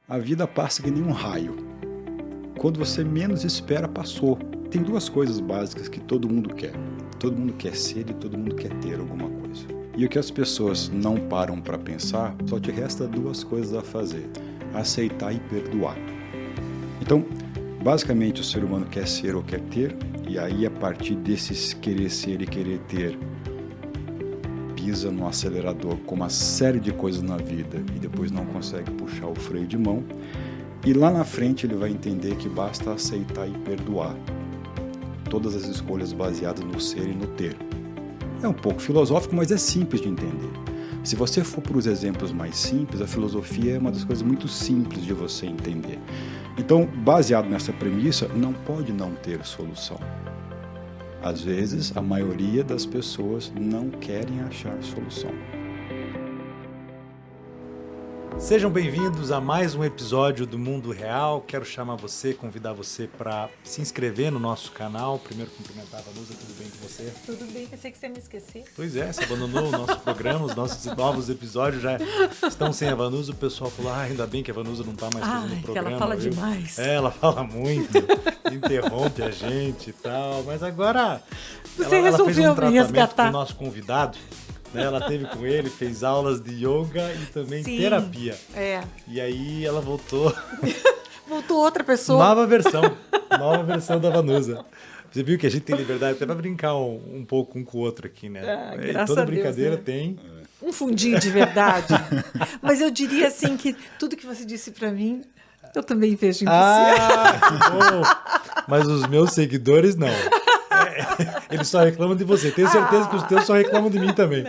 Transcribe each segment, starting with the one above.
A vida passa que nem um raio. Quando você menos espera, passou. Tem duas coisas básicas que todo mundo quer. Todo mundo quer ser e todo mundo quer ter alguma coisa. E o que as pessoas não param para pensar, só te resta duas coisas a fazer: aceitar e perdoar. Então, basicamente, o ser humano quer ser ou quer ter, e aí a partir desses querer ser e querer ter, pisa no acelerador com uma série de coisas na vida e depois não consegue puxar o freio de mão. E lá na frente ele vai entender que basta aceitar e perdoar todas as escolhas baseadas no ser e no ter. É um pouco filosófico, mas é simples de entender. Se você for para os exemplos mais simples, a filosofia é uma das coisas muito simples de você entender. Então, baseado nessa premissa, não pode não ter solução. Às vezes, a maioria das pessoas não querem achar solução. Sejam bem-vindos a mais um episódio do Mundo Real. Quero convidar você para se inscrever no nosso canal. Primeiro, cumprimentar a Vanusa. Tudo bem com você? Tudo bem, pensei que você ia me esquecer. Pois é, você abandonou o nosso programa, os nossos novos episódios já estão sem a Vanusa. O pessoal falou, ainda bem que a Vanusa não está mais fazendo o programa. Que ela fala viu? demais. É, ela fala muito, interrompe a gente e tal. Mas agora Você ela fez um resolveu me tratamento resgatar. com o nosso convidado. Ela teve com ele, fez aulas de yoga e também Sim, terapia. É. E aí ela voltou. Voltou outra pessoa. Nova versão da Vanusa. Você viu que a gente tem liberdade até para brincar um pouco um com o outro aqui, né? Graças toda a Deus, brincadeira né? tem. Um fundinho de verdade. Mas eu diria assim que tudo que você disse pra mim, eu também vejo em você. Que bom! Mas os meus seguidores não. Eles só reclamam de você. Tenho certeza que os teus só reclamam de mim também.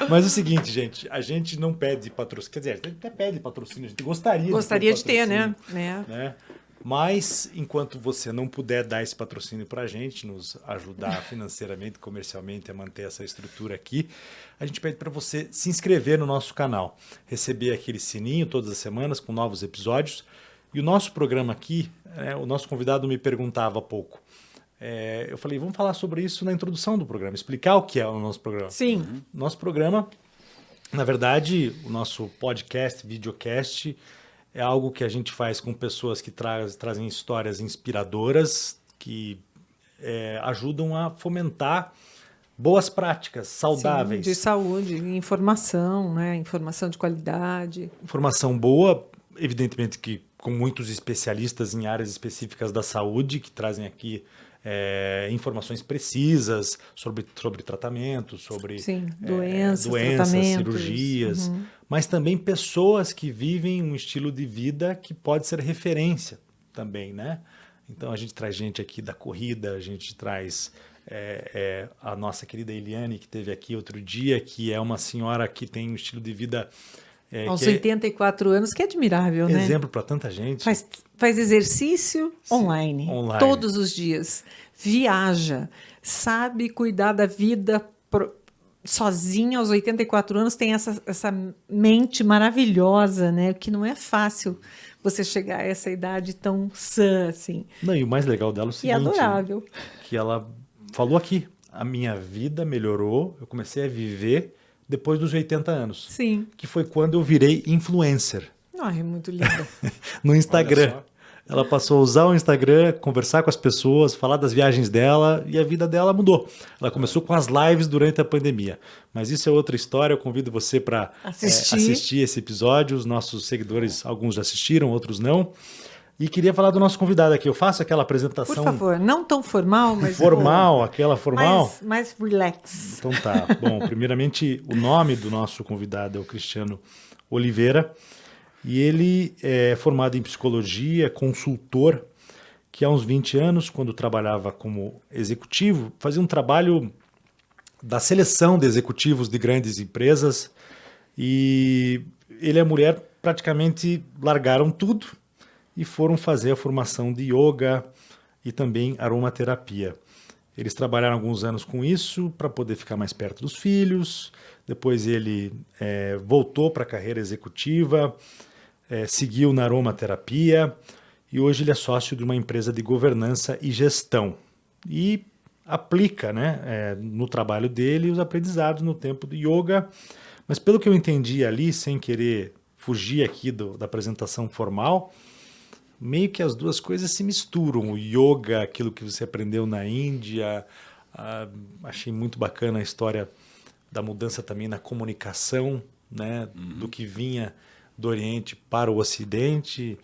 Mas é o seguinte, gente, a gente não pede patrocínio. Quer dizer, a gente até pede patrocínio, a gente gostaria De ter, né? né? Mas, enquanto você não puder dar esse patrocínio para a gente, nos ajudar financeiramente, comercialmente a manter essa estrutura aqui, a gente pede para você se inscrever no nosso canal, receber aquele sininho todas as semanas com novos episódios. E o nosso programa aqui, o nosso convidado me perguntava há pouco, eu falei, vamos falar sobre isso na introdução do programa, explicar o que é o nosso programa. Sim. Nosso programa, na verdade, o nosso podcast, videocast, é algo que a gente faz com pessoas que trazem histórias inspiradoras, que ajudam a fomentar boas práticas saudáveis. Sim, de saúde, informação, né? Informação de qualidade. Informação boa, evidentemente que com muitos especialistas em áreas específicas da saúde, que trazem aqui informações precisas sobre tratamento, sobre doenças, cirurgias, mas também pessoas que vivem um estilo de vida que pode ser referência também, né? Então a gente traz gente aqui da corrida, a gente traz a nossa querida Eliane, que esteve aqui outro dia, que é uma senhora que tem um estilo de vida aos 84 anos, que é admirável, né? Exemplo para tanta gente. Faz exercício online, todos os dias. Viaja, sabe cuidar da vida sozinha aos 84 anos, tem essa mente maravilhosa, né? Que não é fácil você chegar a essa idade tão sã assim. Não, e o mais legal dela é o seguinte, e adorável. Que ela falou aqui, a minha vida melhorou, eu comecei a viver depois dos 80 anos. Sim. Que foi quando eu virei influencer. É muito linda. No Instagram. Ela passou a usar o Instagram, conversar com as pessoas, falar das viagens dela e a vida dela mudou. Ela começou com as lives durante a pandemia. Mas isso é outra história, eu convido você para assistir esse episódio. Os nossos seguidores, alguns já assistiram, outros não. E queria falar do nosso convidado aqui. Eu faço aquela apresentação... Por favor, não tão formal, mas... Aquela formal? Mais relax. Então tá. Bom, primeiramente, o nome do nosso convidado é o Cristiano Oliveira. E ele é formado em psicologia, consultor, que há uns 20 anos, quando trabalhava como executivo, fazia um trabalho da seleção de executivos de grandes empresas. E ele e a mulher praticamente largaram tudo e foram fazer a formação de yoga e também aromaterapia. Eles trabalharam alguns anos com isso para poder ficar mais perto dos filhos. Depois ele voltou para a carreira executiva, seguiu na aromaterapia e hoje ele é sócio de uma empresa de governança e gestão. E aplica, no trabalho dele os aprendizados no tempo do yoga. Mas pelo que eu entendi ali, sem querer fugir aqui da apresentação formal, meio que as duas coisas se misturam. O yoga, aquilo que você aprendeu na Índia, achei muito bacana a história da mudança também na comunicação, né, do que vinha do Oriente para o Ocidente,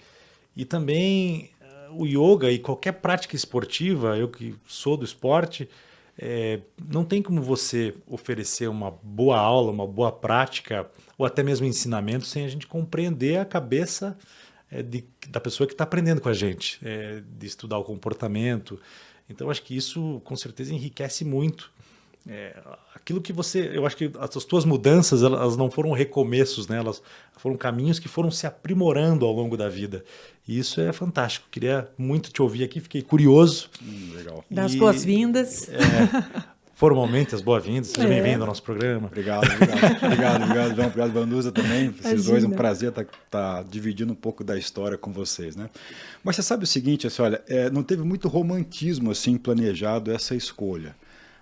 e também o yoga e qualquer prática esportiva, eu que sou do esporte, não tem como você oferecer uma boa aula, uma boa prática, ou até mesmo ensinamento, sem a gente compreender a cabeça da pessoa que está aprendendo com a gente, de estudar o comportamento. Então, acho que isso, com certeza, enriquece muito. Aquilo que eu acho que as tuas mudanças, elas não foram recomeços, né? Elas foram caminhos que foram se aprimorando ao longo da vida. E isso é fantástico. Queria muito te ouvir aqui, fiquei curioso. Legal. Das boas-vindas. Formalmente, as boas-vindas. Seja bem-vindo ao nosso programa. Obrigado, João. Obrigado, Vanusa, também. Vocês dois, é um prazer estar dividindo um pouco da história com vocês, né? Mas você sabe o seguinte, assim, olha, não teve muito romantismo assim planejado essa escolha.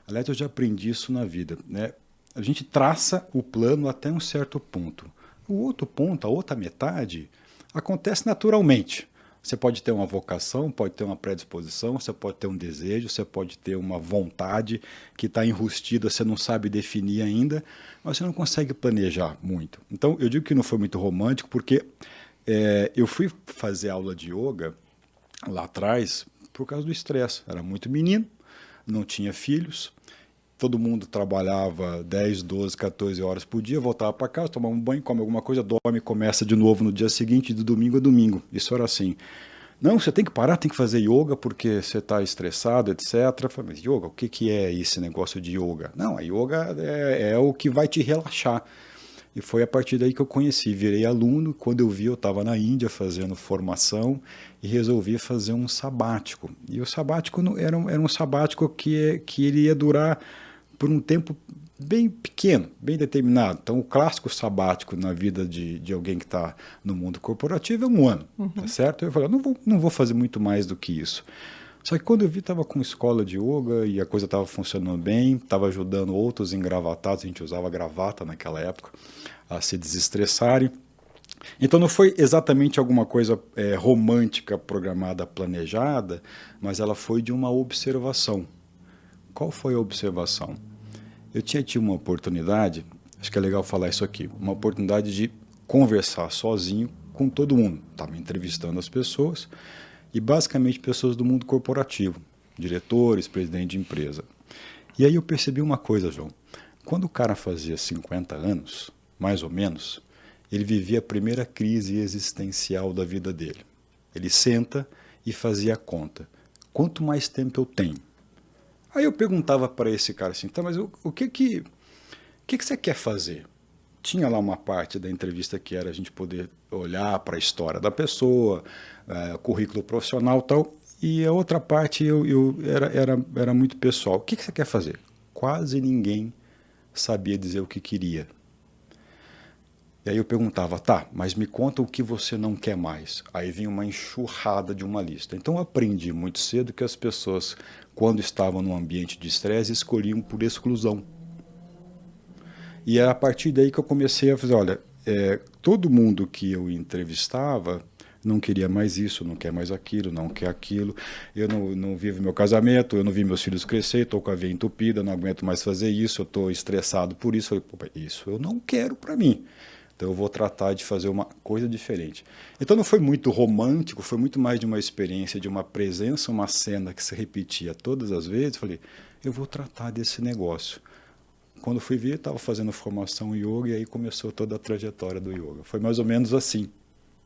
Aliás, eu já aprendi isso na vida, né? A gente traça o plano até um certo ponto. O outro ponto, a outra metade, acontece naturalmente. Você pode ter uma vocação, pode ter uma predisposição, você pode ter um desejo, você pode ter uma vontade que está enrustida, você não sabe definir ainda, mas você não consegue planejar muito. Então, eu digo que não foi muito romântico, porque eu fui fazer aula de yoga lá atrás por causa do estresse. Era muito menino, não tinha filhos, todo mundo trabalhava 10, 12, 14 horas por dia, voltava para casa, tomava um banho, come alguma coisa, dorme e começa de novo no dia seguinte, de domingo a domingo. Isso era assim. Não, você tem que parar, tem que fazer yoga porque você está estressado, etc. Eu falei, mas yoga, o que é esse negócio de yoga? Não, a yoga é o que vai te relaxar. E foi a partir daí que eu conheci, virei aluno. Quando eu vi, eu estava na Índia fazendo formação e resolvi fazer um sabático. E o sabático era um sabático que ele ia durar por um tempo bem pequeno, bem determinado. Então, o clássico sabático na vida de alguém que está no mundo corporativo é 1 ano, tá certo? Eu falei, não vou fazer muito mais do que isso. Só que quando eu vi, estava com escola de yoga e a coisa estava funcionando bem, estava ajudando outros engravatados, a gente usava gravata naquela época, a se desestressarem. Então não foi exatamente alguma coisa romântica, programada, planejada, mas ela foi de uma observação. Qual foi a observação? Eu tinha tido uma oportunidade, acho que é legal falar isso aqui, uma oportunidade de conversar sozinho com todo mundo. Estava entrevistando as pessoas, e basicamente pessoas do mundo corporativo, diretores, presidente de empresa. E aí eu percebi uma coisa, João. Quando o cara fazia 50 anos, mais ou menos, ele vivia a primeira crise existencial da vida dele. Ele senta e fazia a conta. Quanto mais tempo eu tenho? Aí eu perguntava para esse cara assim, tá, mas o que você quer fazer? Tinha lá uma parte da entrevista que era a gente poder olhar para a história da pessoa, currículo profissional e tal, e a outra parte era muito pessoal. O que você quer fazer? Quase ninguém sabia dizer o que queria. E aí eu perguntava, tá, mas me conta o que você não quer mais. Aí vinha uma enxurrada de uma lista. Então eu aprendi muito cedo que as pessoas, quando estavam num ambiente de estresse, escolhiam por exclusão. E era a partir daí que eu comecei a fazer, olha, todo mundo que eu entrevistava não queria mais isso, não quer mais aquilo, não quer aquilo, eu não vivo meu casamento, eu não vi meus filhos crescer, estou com a veia entupida, não aguento mais fazer isso, eu estou estressado por isso. Eu falei, isso eu não quero para mim. Então eu vou tratar de fazer uma coisa diferente. Então não foi muito romântico, foi muito mais de uma experiência, de uma presença, uma cena que se repetia todas as vezes. Falei, eu vou tratar desse negócio. Quando fui ver, estava fazendo formação em yoga e aí começou toda a trajetória do yoga. Foi mais ou menos assim.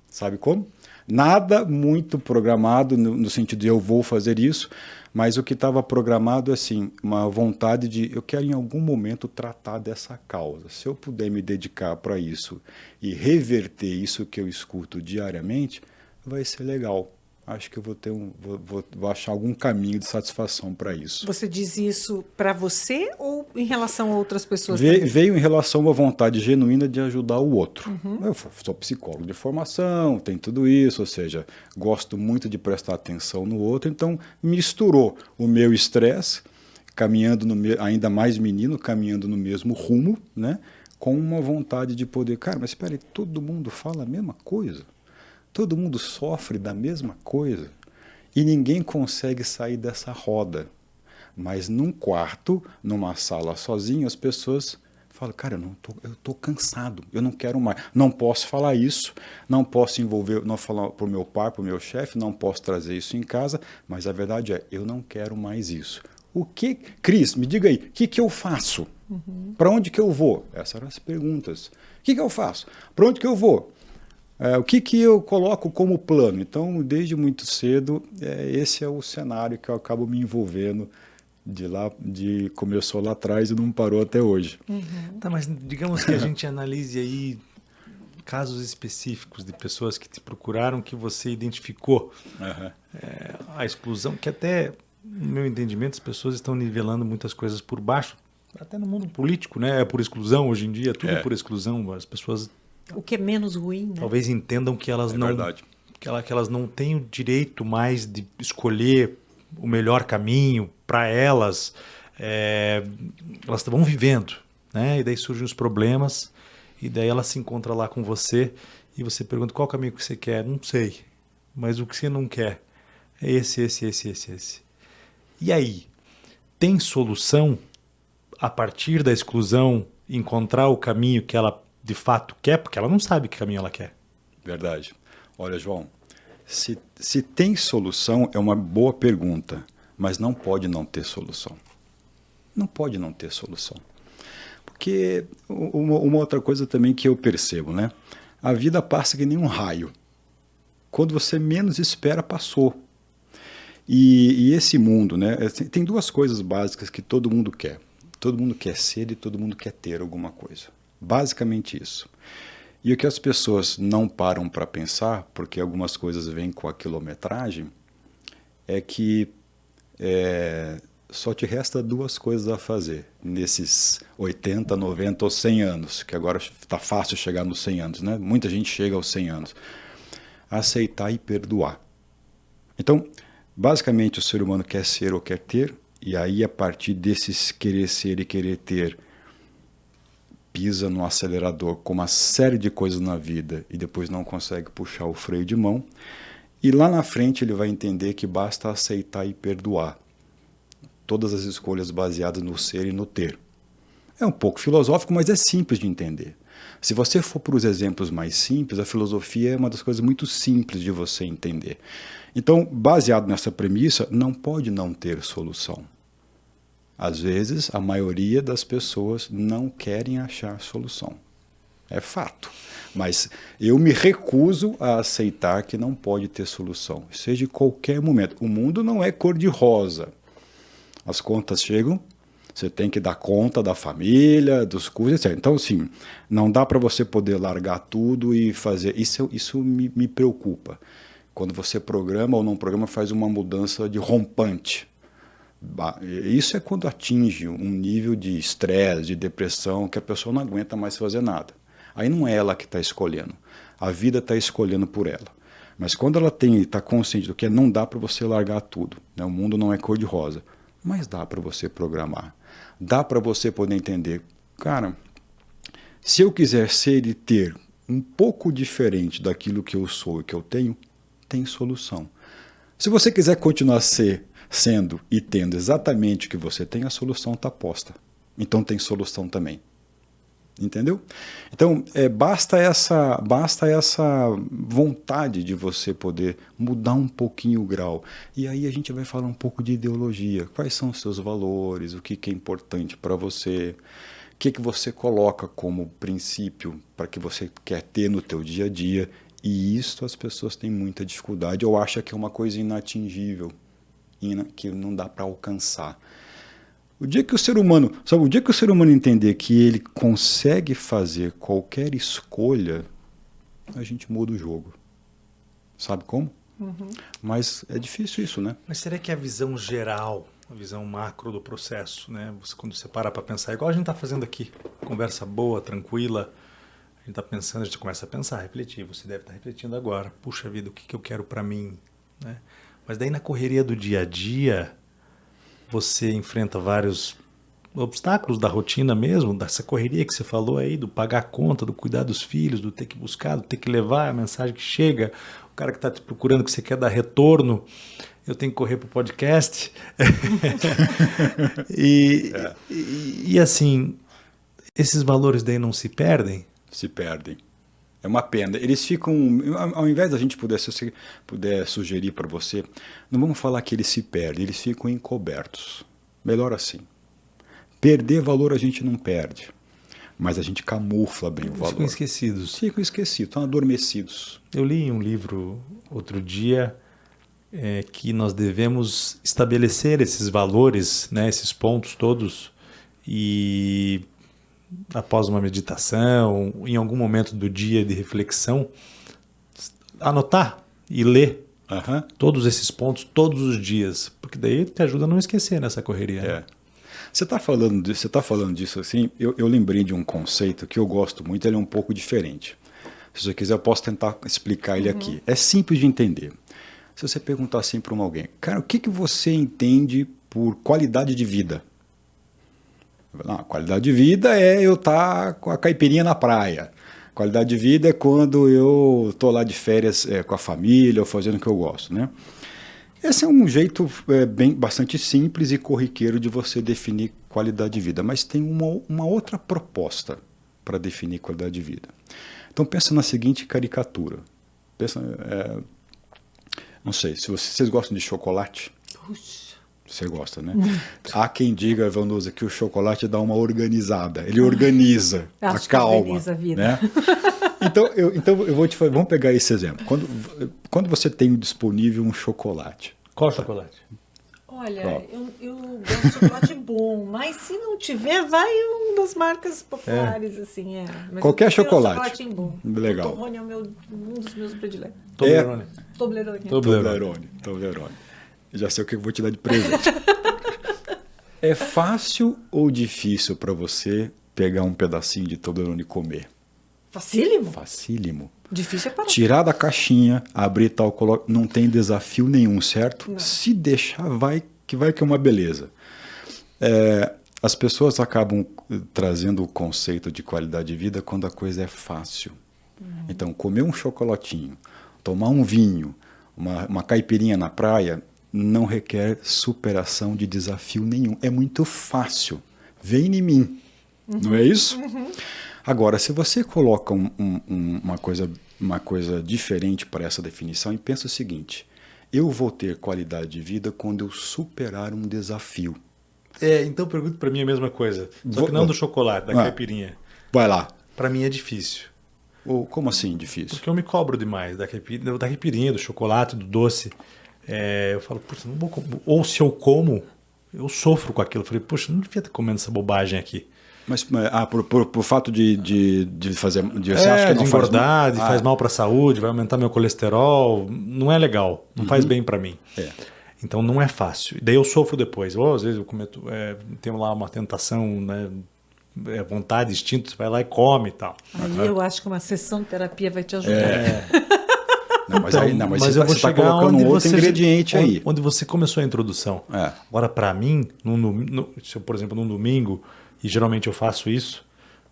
Sabe como? Nada muito programado no sentido de eu vou fazer isso, mas o que estava programado é assim, uma vontade de eu quero em algum momento tratar dessa causa. Se eu puder me dedicar para isso e reverter isso que eu escuto diariamente, vai ser legal. Acho que eu vou achar algum caminho de satisfação para isso. Você diz isso para você ou em relação a outras pessoas? Veio em relação a uma vontade genuína de ajudar o outro. Eu sou psicólogo de formação, tem tudo isso, ou seja, gosto muito de prestar atenção no outro, então misturou o meu estresse, caminhando ainda mais menino, caminhando no mesmo rumo, né, com uma vontade de poder. Cara, mas espera aí, todo mundo fala a mesma coisa? Todo mundo sofre da mesma coisa? E ninguém consegue sair dessa roda. Mas num quarto, numa sala sozinho, as pessoas falam, cara, eu tô cansado, eu não quero mais. Não posso falar isso, não posso envolver, não falar para o meu pai, para o meu chefe, não posso trazer isso em casa, mas a verdade é, eu não quero mais isso. O que, Cris, me diga aí, o que eu faço? Para onde que eu vou? Essas eram as perguntas. O que eu faço? Para onde que eu vou? O que eu coloco como plano? Então, desde muito cedo, esse é o cenário que eu acabo me envolvendo começou lá atrás e não parou até hoje. Tá, mas digamos que a gente analise aí casos específicos de pessoas que te procuraram, que você identificou a exclusão, que até, no meu entendimento, as pessoas estão nivelando muitas coisas por baixo, até no mundo político, né? É por exclusão hoje em dia, tudo por exclusão. As pessoas... O que é menos ruim, né? Talvez entendam que elas não... Verdade. Que elas não têm o direito mais de escolher o melhor caminho para elas. Elas vão vivendo, né? E daí surgem os problemas, e daí ela se encontra lá com você, e você pergunta qual caminho que você quer. Não sei, mas o que você não quer é esse. E aí, tem solução a partir da exclusão encontrar o caminho que ela de fato quer? Porque ela não sabe que caminho ela quer. Verdade. Olha, João, se tem solução é uma boa pergunta, mas não pode não ter solução. Não pode não ter solução. Porque uma outra coisa também que eu percebo, né? A vida passa que nem um raio. Quando você menos espera, passou. E esse mundo, né? Tem duas coisas básicas que todo mundo quer. Todo mundo quer ser e todo mundo quer ter alguma coisa. Basicamente isso. E o que as pessoas não param para pensar, porque algumas coisas vêm com a quilometragem, é que só te resta duas coisas a fazer nesses 80, 90 ou 100 anos, que agora está fácil chegar nos 100 anos, né? Muita gente chega aos 100 anos. Aceitar e perdoar. Então, basicamente, o ser humano quer ser ou quer ter, e aí, a partir desses querer ser e querer ter, pisa no acelerador com uma série de coisas na vida e depois não consegue puxar o freio de mão. E lá na frente ele vai entender que basta aceitar e perdoar todas as escolhas baseadas no ser e no ter. É um pouco filosófico, mas é simples de entender. Se você for para os exemplos mais simples, a filosofia é uma das coisas muito simples de você entender. Então, baseado nessa premissa, não pode não ter solução. Às vezes, a maioria das pessoas não querem achar solução. É fato. Mas eu me recuso a aceitar que não pode ter solução, seja em qualquer momento. O mundo não é cor-de-rosa. As contas chegam, você tem que dar conta da família, dos custos, etc. Então, assim, não dá para você poder largar tudo e fazer... Isso me preocupa. Quando você programa ou não programa, faz uma mudança de rompante. Isso é quando atinge um nível de estresse, de depressão, que a pessoa não aguenta mais fazer nada. Aí não é ela que está escolhendo. A vida está escolhendo por ela. Mas quando ela está consciente do que não dá para você largar tudo, né? O mundo não é cor-de-rosa, mas dá para você programar. Dá para você poder entender, cara, se eu quiser ser e ter um pouco diferente daquilo que eu sou e que eu tenho, tem solução. Se você quiser continuar sendo e tendo exatamente o que você tem, a solução está posta. Então tem solução também. Entendeu? Então, basta essa vontade de você poder mudar um pouquinho o grau. E aí a gente vai falar um pouco de ideologia. Quais são os seus valores? O que é importante para você? O que você coloca como princípio para que você quer ter no teu dia a dia? E isso as pessoas têm muita dificuldade. Ou acham que é uma coisa inatingível, que não dá para alcançar. O dia que o ser humano entender que ele consegue fazer qualquer escolha, a gente muda o jogo. Sabe como? Uhum. Mas é difícil isso, né? Mas será que a visão geral, a visão macro do processo, né? Quando você para pensar, igual a gente está fazendo aqui, conversa boa, tranquila, a gente está pensando, a gente começa a pensar, refletir, você deve estar refletindo agora, puxa vida, o que eu quero para mim, né? Mas daí na correria do dia a dia, você enfrenta vários obstáculos da rotina mesmo, dessa correria que você falou aí, do pagar a conta, do cuidar dos filhos, do ter que buscar, do ter que levar a mensagem que chega, o cara que está te procurando, que você quer dar retorno, eu tenho que correr para o podcast. E assim, esses valores daí não se perdem? Se perdem. É uma pena. Eles ficam, ao invés da gente puder sugerir para você, não vamos falar que eles se perdem, eles ficam encobertos. Melhor assim. Perder valor a gente não perde, mas a gente camufla bem o valor. Ficam esquecidos. Ficam esquecidos, estão adormecidos. Eu li em um livro outro dia que nós devemos estabelecer esses valores, né, esses pontos todos, e após uma meditação, em algum momento do dia de reflexão, anotar e ler todos esses pontos todos os dias, porque daí te ajuda a não esquecer nessa correria. Né? Você está falando disso assim, eu lembrei de um conceito que eu gosto muito, ele é um pouco diferente. Se você quiser, eu posso tentar explicar ele aqui. É simples de entender. Se você perguntar assim para alguém, cara, o que você entende por qualidade de vida? Qualidade de vida é eu estar com a caipirinha na praia. Qualidade de vida é quando eu estou lá de férias com a família ou fazendo o que eu gosto, né? Esse é um jeito bastante simples e corriqueiro de você definir qualidade de vida, mas tem uma outra proposta para definir qualidade de vida. Então pensa na seguinte caricatura. Pensa, não sei, se vocês gostam de chocolate. Puxa. Você gosta, né? Há quem diga, Vanusa, que o chocolate dá uma organizada. Ele organiza, acalma. Organiza a vida. Né? Então eu vou vamos pegar esse exemplo. Quando você tem disponível um chocolate. Qual chocolate? Olha, eu gosto de chocolate bom, mas se não tiver, vai uma das marcas populares, assim, Mas qualquer chocolate. Chocolatinho bom. Legal. O Toblerone é um dos meus prediletos. Toblerone. Já sei o que eu vou te dar de presente. É fácil ou difícil para você pegar um pedacinho de Toblerone e comer? Facílimo. Facílimo. Difícil é parar. Tirar da caixinha, abrir tal, colocar, não tem desafio nenhum, certo? Não. Se deixar, vai que é uma beleza. As pessoas acabam trazendo o conceito de qualidade de vida quando a coisa é fácil. Então, comer um chocolatinho, tomar um vinho, uma caipirinha na praia, não requer superação de desafio nenhum. É muito fácil. Vem em mim. Não é isso? Agora, se você coloca uma coisa diferente para essa definição e pensa o seguinte, eu vou ter qualidade de vida quando eu superar um desafio. Então pergunto para mim a mesma coisa. Só que não do chocolate, da caipirinha. Vai lá. Para mim é difícil. Como assim difícil? Porque eu me cobro demais da caipirinha, do chocolate, do doce. Eu falo, puxa, não vou comer. Ou se eu como, eu sofro com aquilo. Eu falei, puxa, não devia estar comendo essa bobagem aqui. Mas por fato de fazer... você acha que de engordar, faz mal para a saúde, vai aumentar meu colesterol. Não é legal, não faz bem para mim. Então não é fácil. E daí eu sofro depois. Às vezes eu cometo, tenho lá uma tentação, né? Vontade, instinto, você vai lá e come e tal. Aí eu acho que uma sessão de terapia vai te ajudar. Mas você está colocando um outro ingrediente aí. Onde você começou a introdução. Agora, para mim, se eu, por exemplo, num domingo, e geralmente eu faço isso,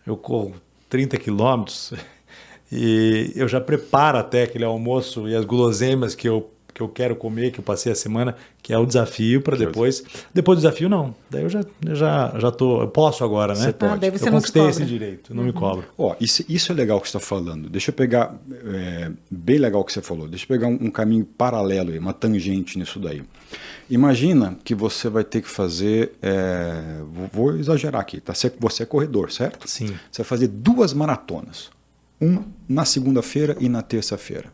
eu corro 30 quilômetros e eu já preparo até aquele almoço e as guloseimas que eu quero comer, que eu passei a semana, que é o desafio para depois. Depois do desafio, não. Daí eu já tô. Eu posso agora, né? Você pode. Daí você eu não conquistei se esse direito, não me cobro. Isso é legal que você está falando. Deixa eu pegar. Bem legal o que você falou. Deixa eu pegar um caminho paralelo, uma tangente nisso daí. Imagina que você vai ter que fazer. Vou exagerar aqui, tá? Você é corredor, certo? Sim. Você vai fazer 2 maratonas. Na segunda-feira e na terça-feira.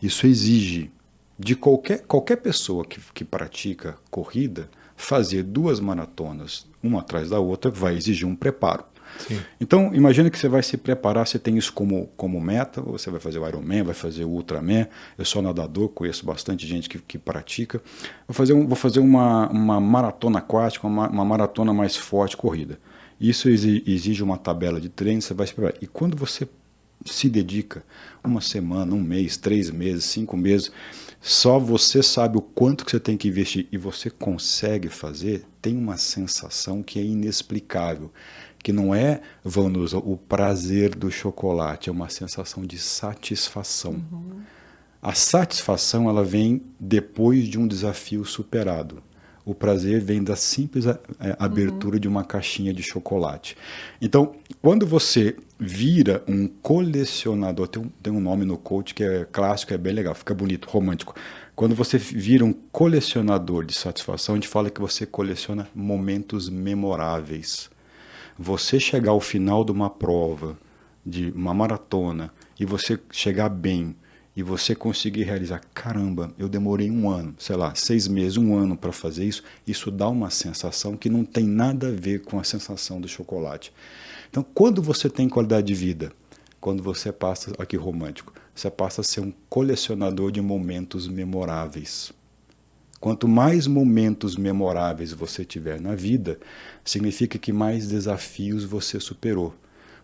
Isso exige de qualquer pessoa que pratica corrida, fazer 2 maratonas, uma atrás da outra, vai exigir um preparo. Sim. Então, imagina que você vai se preparar, você tem isso como meta, você vai fazer o Ironman, vai fazer o Ultraman. Eu sou nadador, conheço bastante gente que pratica. Vou fazer uma maratona aquática, uma maratona mais forte, corrida. Isso exige uma tabela de treino, você vai se preparar. E quando você se dedica 1 semana, 1 mês, 3 meses, 5 meses, só você sabe o quanto que você tem que investir e você consegue fazer, tem uma sensação que é inexplicável, que não é, Vanusa, o prazer do chocolate, é uma sensação de satisfação. A satisfação, ela vem depois de um desafio superado. O prazer vem da simples abertura de uma caixinha de chocolate. Então, quando você vira um colecionador, tem um nome no coach que é clássico, é bem legal, fica bonito, romântico. Quando você vira um colecionador de satisfação, a gente fala que você coleciona momentos memoráveis. Você chegar ao final de uma prova, de uma maratona, e você chegar bem, e você conseguir realizar, caramba, eu demorei 1 ano, sei lá, 6 meses, 1 ano para fazer isso, isso dá uma sensação que não tem nada a ver com a sensação do chocolate. Então, quando você tem qualidade de vida, quando você passa, aqui romântico, você passa a ser um colecionador de momentos memoráveis. Quanto mais momentos memoráveis você tiver na vida, significa que mais desafios você superou.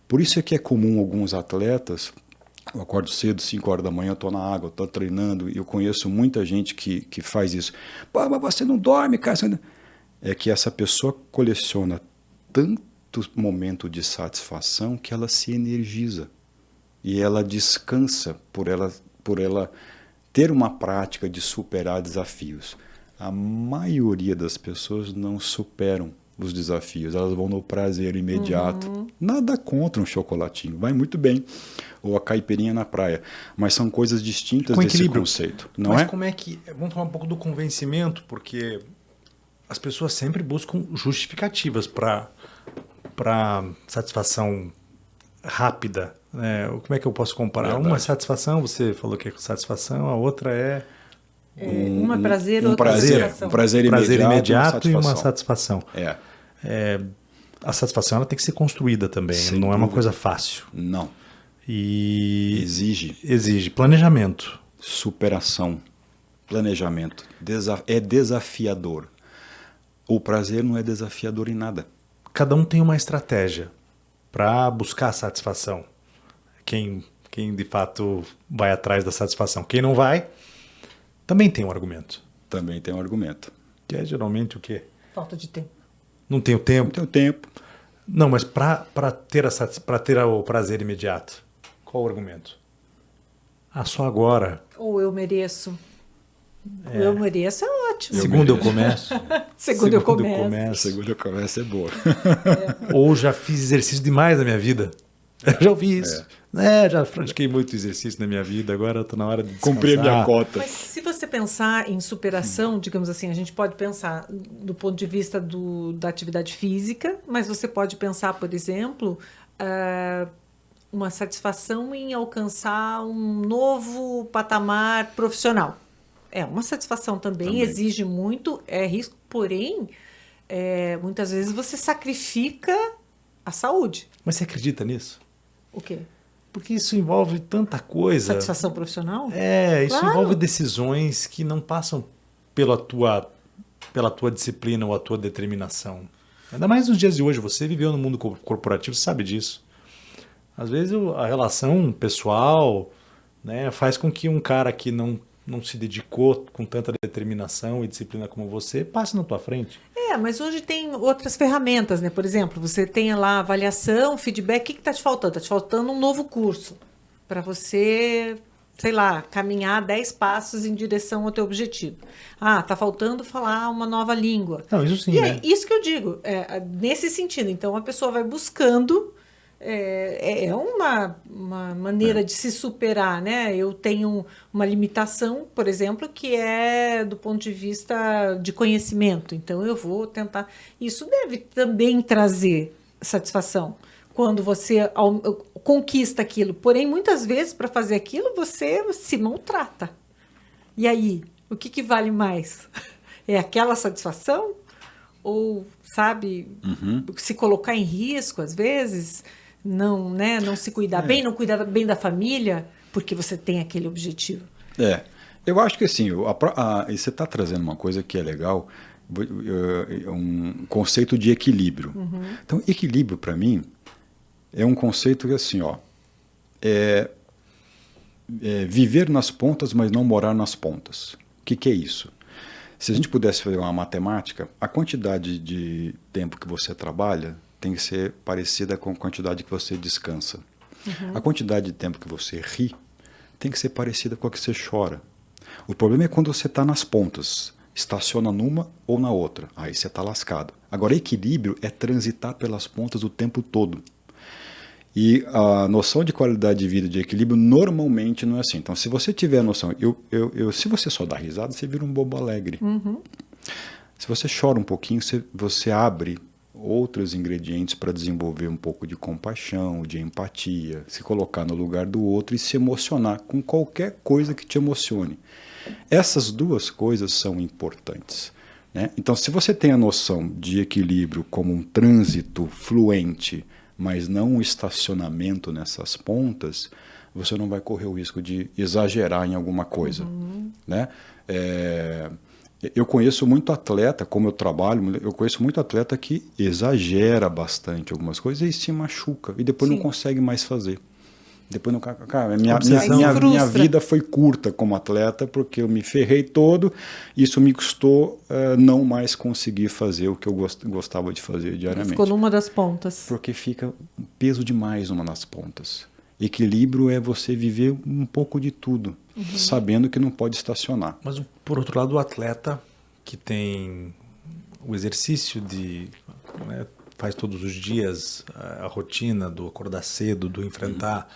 Por isso é que é comum alguns atletas, eu acordo cedo, 5 horas da manhã, estou na água, estou treinando, e eu conheço muita gente que faz isso. Pô, mas você não dorme, cara. É que essa pessoa coleciona tanto momento de satisfação que ela se energiza. E ela descansa por ela ter uma prática de superar desafios. A maioria das pessoas não superam os desafios, elas vão no prazer imediato. Nada contra um chocolatinho, vai muito bem. Ou a caipirinha na praia. Mas são coisas distintas desse conceito. Não mas é? como é que... Vamos falar um pouco do convencimento, porque as pessoas sempre buscam justificativas para satisfação rápida. Como é que eu posso comparar? Verdade. Uma satisfação, você falou que é satisfação, a outra é... Uma prazer, outra prazer, satisfação. um prazer imediato e uma satisfação. É. A satisfação ela tem que ser construída também, Sem não é uma dúvida. coisa fácil. Não. E Exige planejamento. superação, planejamento. É desafiador. O prazer não é desafiador em nada. Cada um tem uma estratégia para buscar a satisfação. Quem de fato vai atrás da satisfação. Quem não vai, também tem um argumento. Também tem um argumento. Que é geralmente o quê? Falta de tempo. Não tenho tempo. Não tenho tempo. Não, mas para ter o prazer imediato, qual o argumento? Só agora. Ou eu mereço. Eu mereço é ótimo. Segundo eu começo. Segundo eu começo. Segunda conversa é boa. Ou já fiz exercício demais na minha vida. Eu já ouvi isso. Já pratiquei muito exercício na minha vida, agora estou na hora de descansar. Cumprir a minha cota. Mas se você pensar em superação, digamos assim, a gente pode pensar do ponto de vista da atividade física, mas você pode pensar, por exemplo, uma satisfação em alcançar um novo patamar profissional. É uma satisfação também. Exige muito, é risco, porém, muitas vezes você sacrifica a saúde. Mas você acredita nisso? O quê? Porque isso envolve tanta coisa. Satisfação profissional? Isso Claro. envolve decisões que não passam pela tua disciplina ou a tua determinação. Ainda mais nos dias de hoje, você viveu no mundo corporativo, você sabe disso. Às vezes a relação pessoal, né, faz com que um cara que não se dedicou com tanta determinação e disciplina como você passe na tua frente. Mas hoje tem outras ferramentas, né? Por exemplo, você tem lá avaliação, feedback. O que está te faltando? Está te faltando um novo curso para você, sei lá, caminhar 10 passos em direção ao teu objetivo. Está faltando falar uma nova língua. Não, isso sim, E né? é isso que eu digo, nesse sentido. Então, a pessoa vai buscando... É uma maneira de se superar, né? Eu tenho uma limitação, por exemplo, que é do ponto de vista de conhecimento. Então, eu vou tentar... Isso deve também trazer satisfação quando você conquista aquilo. Porém, muitas vezes, para fazer aquilo, você se maltrata. E aí, o que vale mais? É aquela satisfação? Ou, sabe, se colocar em risco, às vezes... Não se cuidar bem, não cuidar bem da família, porque você tem aquele objetivo. Eu acho que assim, você está trazendo uma coisa que é legal, um conceito de equilíbrio. Então, equilíbrio para mim é um conceito que assim, viver nas pontas, mas não morar nas pontas. O que é isso? Se a gente pudesse fazer uma matemática, a quantidade de tempo que você trabalha tem que ser parecida com a quantidade que você descansa. A quantidade de tempo que você ri tem que ser parecida com a que você chora. O problema é quando você está nas pontas, estaciona numa ou na outra, aí você está lascado. Agora, equilíbrio é transitar pelas pontas o tempo todo. E a noção de qualidade de vida, de equilíbrio, normalmente não é assim. Então, se você tiver a noção... se você só dá risada, você vira um bobo alegre. Se você chora um pouquinho, você abre outros ingredientes para desenvolver um pouco de compaixão, de empatia, se colocar no lugar do outro e se emocionar com qualquer coisa que te emocione. Essas duas coisas são importantes, né? Então, se você tem a noção de equilíbrio como um trânsito fluente, mas não um estacionamento nessas pontas, você não vai correr o risco de exagerar em alguma coisa, né? Eu conheço muito atleta, como eu trabalho, eu conheço muito atleta que exagera bastante algumas coisas e se machuca e depois não consegue mais fazer. Depois não, cara, minha vida foi curta como atleta porque eu me ferrei todo, isso me custou não mais conseguir fazer o que eu gostava de fazer diariamente. Ficou numa das pontas. Porque fica peso demais numa das pontas. Equilíbrio é você viver um pouco de tudo, sabendo que não pode estacionar. Mas, por outro lado, o atleta que tem o exercício né, faz todos os dias a rotina do acordar cedo, do enfrentar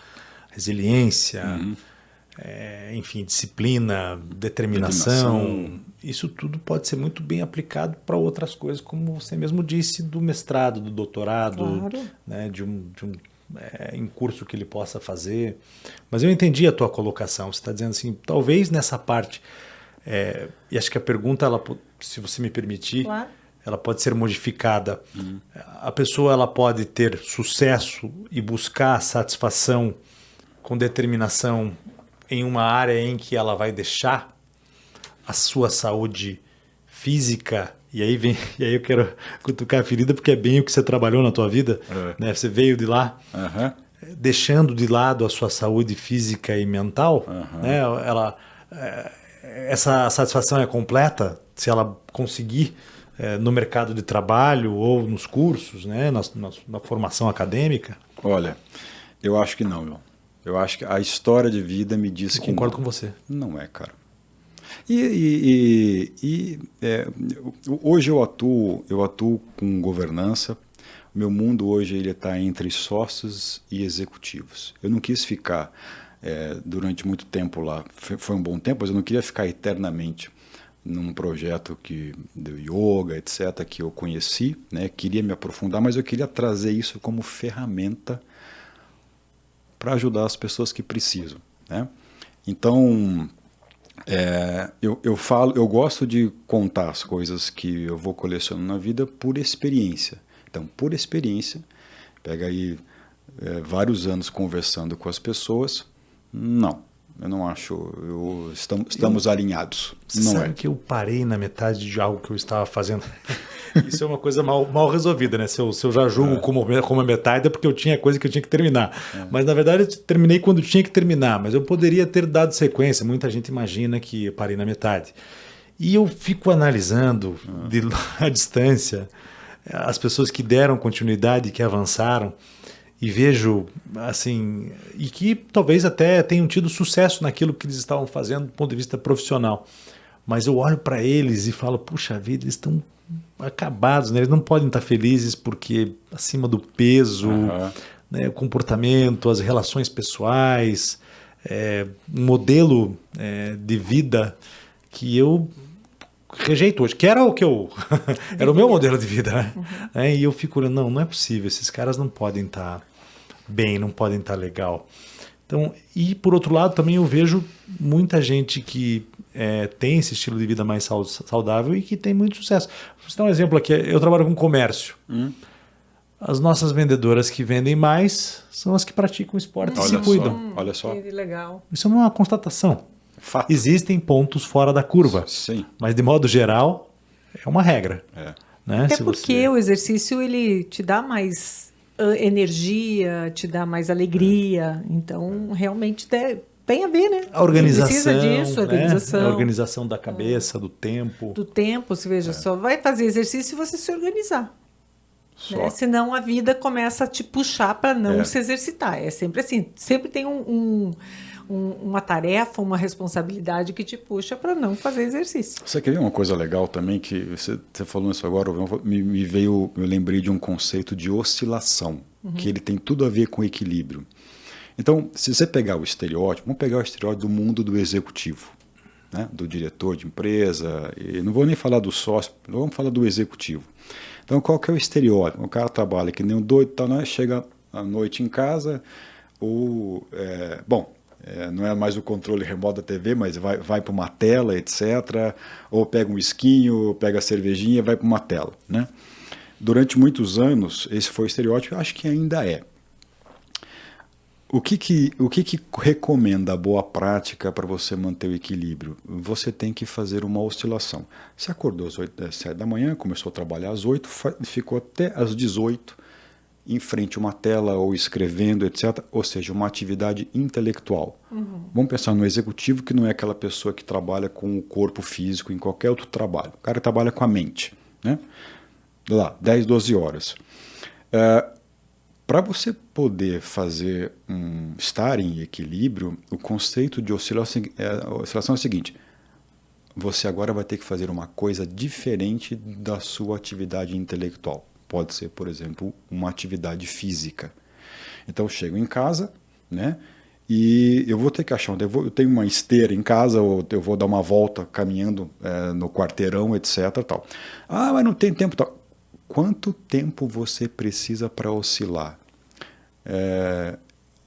resiliência, enfim, disciplina, determinação. Isso tudo pode ser muito bem aplicado para outras coisas, como você mesmo disse, do mestrado, do doutorado, né, de um em curso que ele possa fazer. Mas eu entendi a tua colocação. Você está dizendo assim, talvez nessa parte, e acho que a pergunta, se você me permitir, ela pode ser modificada. A pessoa ela pode ter sucesso e buscar satisfação com determinação em uma área em que ela vai deixar a sua saúde física. E aí eu quero cutucar a ferida, porque é bem o que você trabalhou na tua vida, né? Você veio de lá, deixando de lado a sua saúde física e mental, né? Essa satisfação é completa se ela conseguir no mercado de trabalho ou nos cursos, né? Na formação acadêmica? Olha, eu acho que não, meu. Eu acho que a história de vida me diz que concordo com você. Não é, cara. Hoje eu atuo com governança. O meu mundo hoje ele está entre sócios e executivos. Eu não quis ficar durante muito tempo lá. Foi um bom tempo, mas eu não queria ficar eternamente num projeto do yoga, etc., que eu conheci, né? Queria me aprofundar, mas eu queria trazer isso como ferramenta para ajudar as pessoas que precisam, né? Então, eu gosto de contar as coisas que eu vou colecionando na vida por experiência. Então, por experiência, pega aí vários anos conversando com as pessoas, não, eu não acho, estamos alinhados. Não sabe que eu parei na metade de algo que eu estava fazendo? Isso é uma coisa mal resolvida, né? Se eu já julgo como a metade, é porque eu tinha coisa que eu tinha que terminar. Mas, na verdade, eu terminei quando tinha que terminar. Mas eu poderia ter dado sequência. Muita gente imagina que eu parei na metade. E eu fico analisando à distância as pessoas que deram continuidade, que avançaram, e vejo, assim, e que talvez até tenham tido sucesso naquilo que eles estavam fazendo do ponto de vista profissional. Mas eu olho para eles e falo, puxa vida, eles estão acabados, né? Eles não podem estar felizes porque acima do peso, né, o comportamento, as relações pessoais, um modelo de vida que eu rejeito hoje, que era o que era o meu modelo de vida, né? E eu fico olhando, não é possível, esses caras não podem estar bem, não podem estar legal. Então, e por outro lado também eu vejo muita gente que tem esse estilo de vida mais saudável e que tem muito sucesso. Vou dar um exemplo aqui, eu trabalho com comércio. As nossas vendedoras que vendem mais são as que praticam esporte e se cuidam. Olha só. Que legal. Isso não é uma constatação. Fato. Existem pontos fora da curva. Sim. Mas de modo geral, é uma regra. Né? Até porque o exercício ele te dá mais energia, te dá mais alegria. Então, realmente tem a ver, né? A organização, precisa disso, organização. Né? A organização da cabeça, do tempo. Do tempo, você veja, só vai fazer exercício se você se organizar. Né? Senão a vida começa a te puxar para não se exercitar. É sempre assim, sempre tem uma tarefa, uma responsabilidade que te puxa para não fazer exercício. Você quer ver uma coisa legal também, que você falou isso agora, eu lembrei de um conceito de oscilação, que ele tem tudo a ver com equilíbrio. Então, se você pegar o estereótipo, vamos pegar o estereótipo do mundo do executivo, né? Do diretor de empresa, e não vou nem falar do sócio, vamos falar do executivo. Então, qual que é o estereótipo? O cara trabalha que nem um doido, tá, né? Chega à noite em casa, ou, não é mais o controle remoto da TV, mas vai para uma tela, etc. Ou pega um esquinho, pega a cervejinha e vai para uma tela, né? Durante muitos anos, esse foi o estereótipo, eu acho que ainda é. O que recomenda a boa prática para você manter o equilíbrio? Você tem que fazer uma oscilação. Você acordou às 7 da manhã, começou a trabalhar às 8, ficou até às 18 em frente a uma tela ou escrevendo, etc. Ou seja, uma atividade intelectual. Vamos pensar no executivo, que não é aquela pessoa que trabalha com o corpo físico em qualquer outro trabalho. O cara trabalha com a mente, né? Lá, 10, 12 horas. Para você poder estar em equilíbrio, o conceito de oscilação é o seguinte: você agora vai ter que fazer uma coisa diferente da sua atividade intelectual. Pode ser, por exemplo, uma atividade física. Então, eu chego em casa, né, e eu vou ter que achar eu tenho uma esteira em casa, ou eu vou dar uma volta caminhando no quarteirão, etc. Tal. Ah, mas não tem tempo. Tal. Quanto tempo você precisa para oscilar?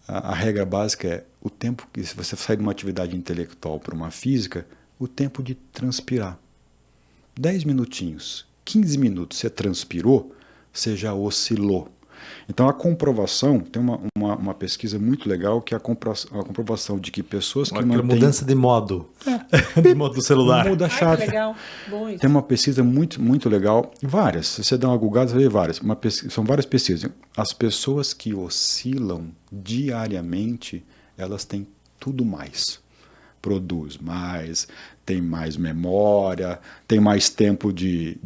A regra básica é o tempo que, se você sai de uma atividade intelectual para uma física, o tempo de transpirar. 10 minutinhos, 15 minutos, você transpirou, você já oscilou. Então, a comprovação, tem uma pesquisa muito legal, que é a comprovação de que pessoas que mantêm... mudança de modo, de modo do celular. Muda a chave. Que legal. Bom, isso. Tem uma pesquisa muito, muito legal, várias, se você dá uma googada, você vê várias, são várias pesquisas. As pessoas que oscilam diariamente, elas têm tudo mais. Produz mais, tem mais memória, tem mais tempo de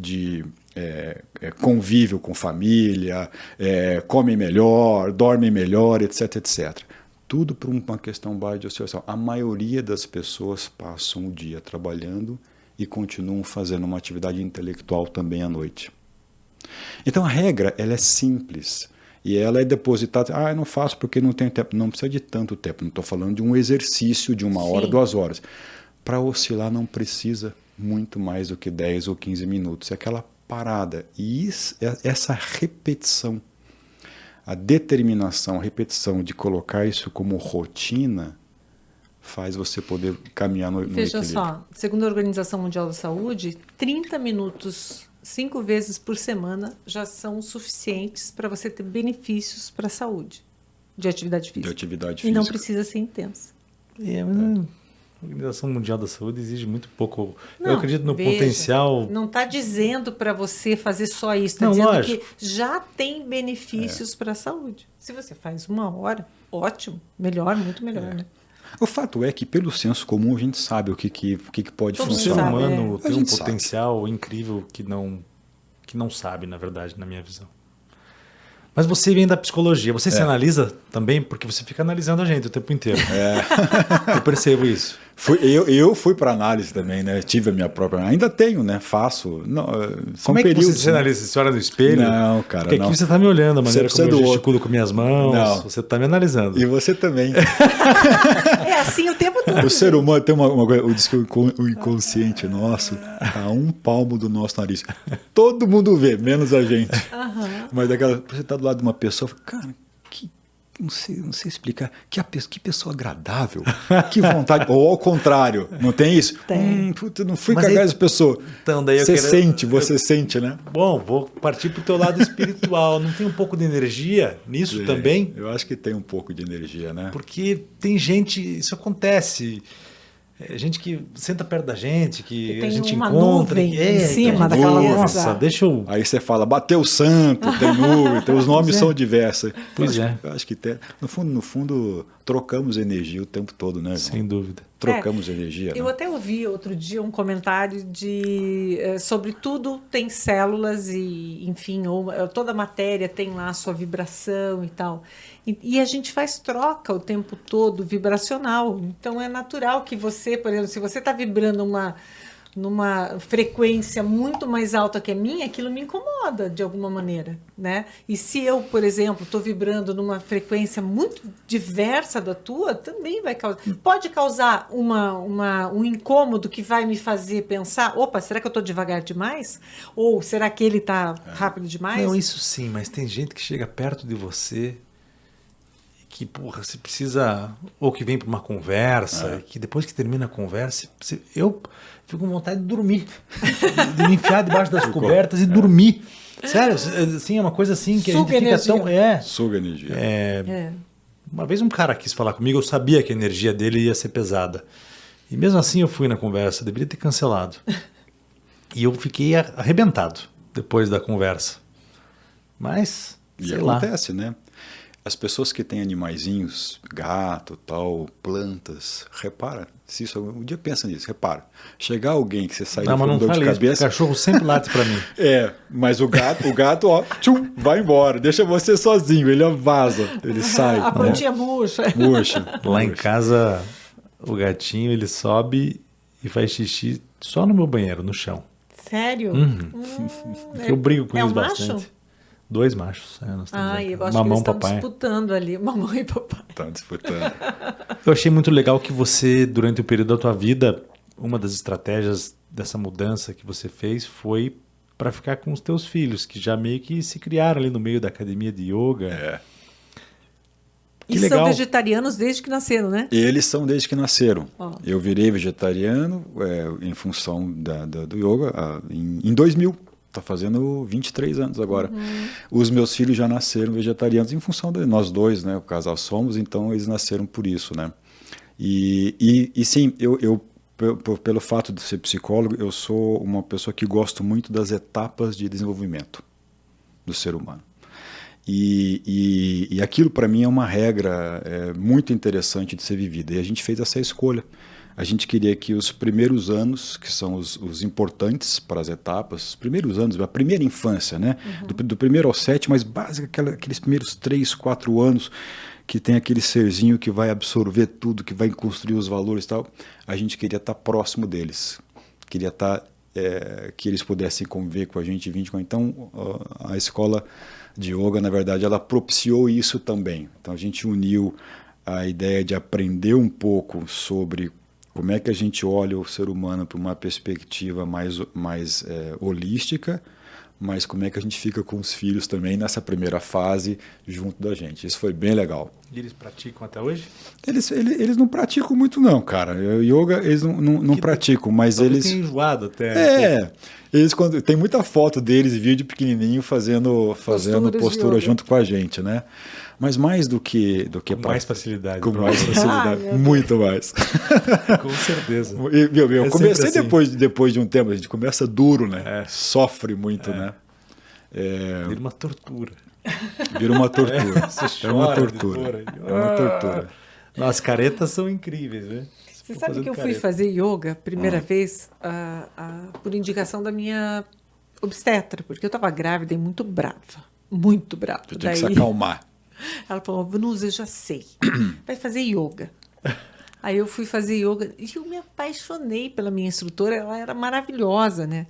convívio com família, come melhor, dorme melhor, etc, etc. Tudo por uma questão básica de oscilação. A maioria das pessoas passam o dia trabalhando e continuam fazendo uma atividade intelectual também à noite. Então a regra, ela é simples e ela é depositada. Eu não faço porque não tenho tempo. Não precisa de tanto tempo. Não estou falando de um exercício de 1 hora, 2 horas. Para oscilar não precisa muito mais do que 10 ou 15 minutos. É aquela parada. E essa repetição, a determinação, a repetição de colocar isso como rotina, faz você poder caminhar no equilíbrio. Veja só, segundo a Organização Mundial da Saúde, 30 minutos 5 vezes por semana já são suficientes para você ter benefícios para a saúde de atividade física. E não precisa ser intensa. A Organização Mundial da Saúde exige muito pouco. Eu acredito no potencial. Não está dizendo para você fazer só isso, está dizendo lógico. Que já tem benefícios para a saúde. Se você faz 1 hora, ótimo, melhor, muito melhor, né? O fato é que, pelo senso comum, a gente sabe o que pode funcionar. O ser humano tem um potencial incrível que não sabe, na verdade, na minha visão. Mas você vem da psicologia. Você se analisa também? Porque você fica analisando a gente o tempo inteiro. Eu percebo isso. Eu fui para análise também, né? Tive a minha própria... Ainda tenho, né? Faço. Não, são como é que períodos, você se analisa? Você olha no espelho? Não, cara, porque aqui você está me olhando, a maneira como eu gesticulo com minhas mãos. Não. Você está me analisando. E você também. É assim o tempo todo. O ser humano tem uma coisa... Diz que o inconsciente nosso está a 1 palmo do nosso nariz. Todo mundo vê, menos a gente. Mas você está do lado de uma pessoa, cara, não sei explicar, que pessoa agradável, que vontade, ou ao contrário, não tem isso? Puta, não fui cagar essa pessoa. Então, daí você sente, né? Bom, vou partir para o teu lado espiritual. Não tem um pouco de energia nisso também? Eu acho que tem um pouco de energia, né? Porque tem gente, isso acontece. gente que senta perto da gente, que a gente uma encontra. Nuvem em cima daquela nossa, deixa eu... Aí você fala, bateu o santo, tem nuvem, então os nomes são diversos. Pois Eu acho que no fundo, trocamos energia o tempo todo, né, João? Sem dúvida. Trocamos energia. Eu até ouvi outro dia um comentário sobre tudo tem células e, enfim, toda matéria tem lá a sua vibração e tal. E a gente faz troca o tempo todo vibracional. Então é natural que você, por exemplo, se você está vibrando numa frequência muito mais alta que a minha, aquilo me incomoda de alguma maneira, né? E se eu, por exemplo, estou vibrando numa frequência muito diversa da tua, também vai causar. Pode causar um incômodo que vai me fazer pensar, opa, será que eu estou devagar demais? Ou será que ele está rápido demais? Não, isso sim, mas tem gente que chega perto de você que, porra, você precisa, ou que vem para uma conversa, que depois que termina a conversa, eu fico com vontade de dormir, de me enfiar debaixo das cobertas e dormir. Sério, assim, é uma coisa assim que Suga a gente fica energia. tão... Suga energia. Uma vez um cara quis falar comigo, eu sabia que a energia dele ia ser pesada. E mesmo assim eu fui na conversa, deveria ter cancelado. E eu fiquei arrebentado depois da conversa. Mas, sei lá. Acontece, né? As pessoas que têm animaizinhos, gato, tal, plantas, repara, se isso um dia pensa nisso, repara. Chegar alguém que você sai com dor de cabeça, o cachorro sempre late para mim. Mas o gato, ó, tchum, vai embora, deixa você sozinho, ele vaza, ele sai. A plantinha murcha. Lá em casa, o gatinho, ele sobe e faz xixi só no meu banheiro, no chão. Sério? Eu brigo com eles macho? bastante. 2 machos. Nós eu acho mamão, que eles papai. estão disputando ali, mamão e papai. Estão disputando. Eu achei muito legal que você, durante o período da tua vida, uma das estratégias dessa mudança que você fez foi para ficar com os teus filhos, que já meio que se criaram ali no meio da academia de yoga. E legal. São vegetarianos desde que nasceram, né? Eles são desde que nasceram. Eu virei vegetariano em função do yoga em 2000. Está fazendo 23 anos agora. Os meus filhos já nasceram vegetarianos em função de nós dois, né? O casal somos, então eles nasceram por isso, né? E sim, eu pelo fato de ser psicólogo, eu sou uma pessoa que gosto muito das etapas de desenvolvimento do ser humano. E aquilo para mim é uma regra muito interessante de ser vivida. E a gente fez essa escolha. A gente queria que os primeiros anos, que são os importantes para as etapas, os primeiros anos, a primeira infância, né? Do primeiro ao 7, mas básico, aqueles primeiros 3, 4 anos, que tem aquele serzinho que vai absorver tudo, que vai construir os valores e tal, a gente queria estar próximo deles. Queria estar, que eles pudessem conviver com a gente 24. Então, a escola de yoga, na verdade, ela propiciou isso também. Então, a gente uniu a ideia de aprender um pouco sobre como é que a gente olha o ser humano para uma perspectiva mais holística, mas como é que a gente fica com os filhos também nessa primeira fase junto da gente. Isso foi bem legal. E eles praticam até hoje? Eles não praticam muito não, cara. Yoga eles não praticam, mas eles... Tem enjoado até. Eles tem muita foto deles, vídeo pequenininho fazendo postura junto com a gente, né? Mas mais do que com mais facilidade. Com mais facilidade, muito mais. Com certeza. Eu comecei assim. depois de um tempo, a gente começa duro, né? Sofre muito, né? Vira uma tortura. Vira uma tortura. É uma tortura. É uma tortura. As caretas são incríveis, né? Você sabe que eu fui fazer yoga primeira vez por indicação da minha obstetra, porque eu estava grávida e muito brava. Muito brava. Eu tinha que se acalmar. Ela falou, Vanusa, eu já sei. Vai fazer yoga. Aí eu fui fazer yoga e eu me apaixonei pela minha instrutora. Ela era maravilhosa, né?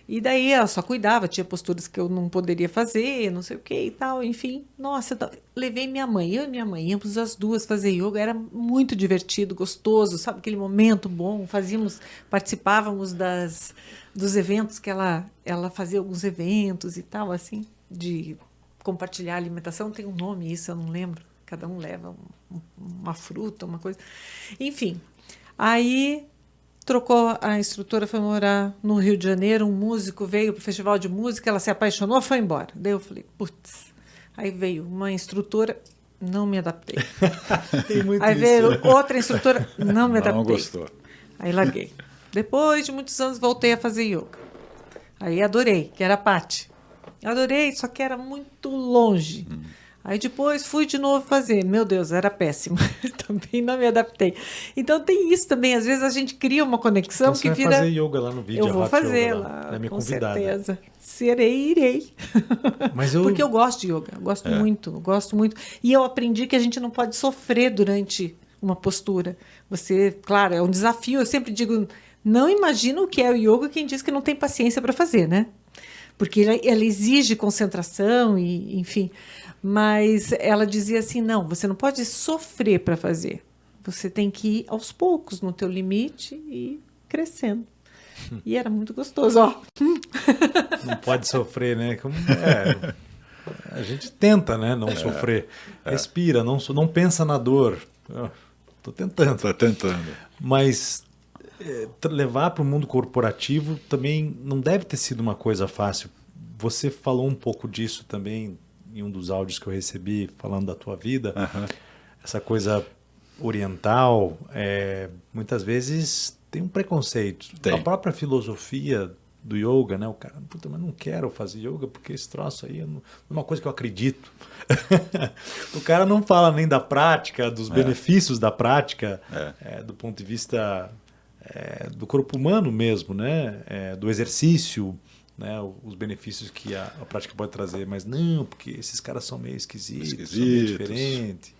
E daí ela só cuidava, tinha posturas que eu não poderia fazer, não sei o que e tal, enfim. Nossa, levei minha mãe, eu e minha mãe, íamos as duas fazer yoga, era muito divertido, gostoso, sabe? Aquele momento bom, participávamos dos eventos que ela fazia alguns eventos e tal, assim, de compartilhar alimentação, tem um nome isso, eu não lembro, cada um leva uma fruta, uma coisa, enfim. Aí trocou, a instrutora foi morar no Rio de Janeiro, um músico veio para o festival de música, ela se apaixonou, foi embora. Daí eu falei, putz. Aí veio uma instrutora, não me adaptei. Aí veio outra instrutora, não me adaptei. Não gostou. Aí larguei. Depois de muitos anos, voltei a fazer yoga. Aí adorei, que era a Paty. Adorei, só que era muito longe. Aí depois fui de novo fazer. Meu Deus, era péssimo. Também não me adaptei. Então tem isso também. Às vezes a gente cria uma conexão então, que você vira... vai fazer yoga lá no vídeo. Eu vou fazer lá. lá, É minha com convidada. certeza. Serei, irei. Mas Porque eu gosto de yoga. Eu gosto muito, gosto muito. E eu aprendi que a gente não pode sofrer durante uma postura. Você, claro, é um desafio. Eu sempre digo, não imagina o que é o yoga quem diz que não tem paciência para fazer, né? Porque ela exige concentração e, enfim. Mas ela dizia assim, não, você não pode sofrer para fazer. Você tem que ir aos poucos no teu limite e crescendo. E era muito gostoso, ó. Não pode sofrer, né? A gente tenta, né? Não sofrer. Respira, não pensa na dor. Tô tentando. Tá tentando. Mas levar para o mundo corporativo também não deve ter sido uma coisa fácil. Você falou um pouco disso também em um dos áudios que eu recebi falando da tua vida. Essa coisa oriental, muitas vezes tem um preconceito. Tem. A própria filosofia do yoga, né? O cara, puta, mas não quero fazer yoga porque esse troço aí é uma coisa que eu acredito. O cara não fala nem da prática, dos benefícios da prática, do ponto de vista do corpo humano mesmo, né? Do exercício, né? Os benefícios que a prática pode trazer. Mas não, porque esses caras são meio esquisitos. São meio diferentes.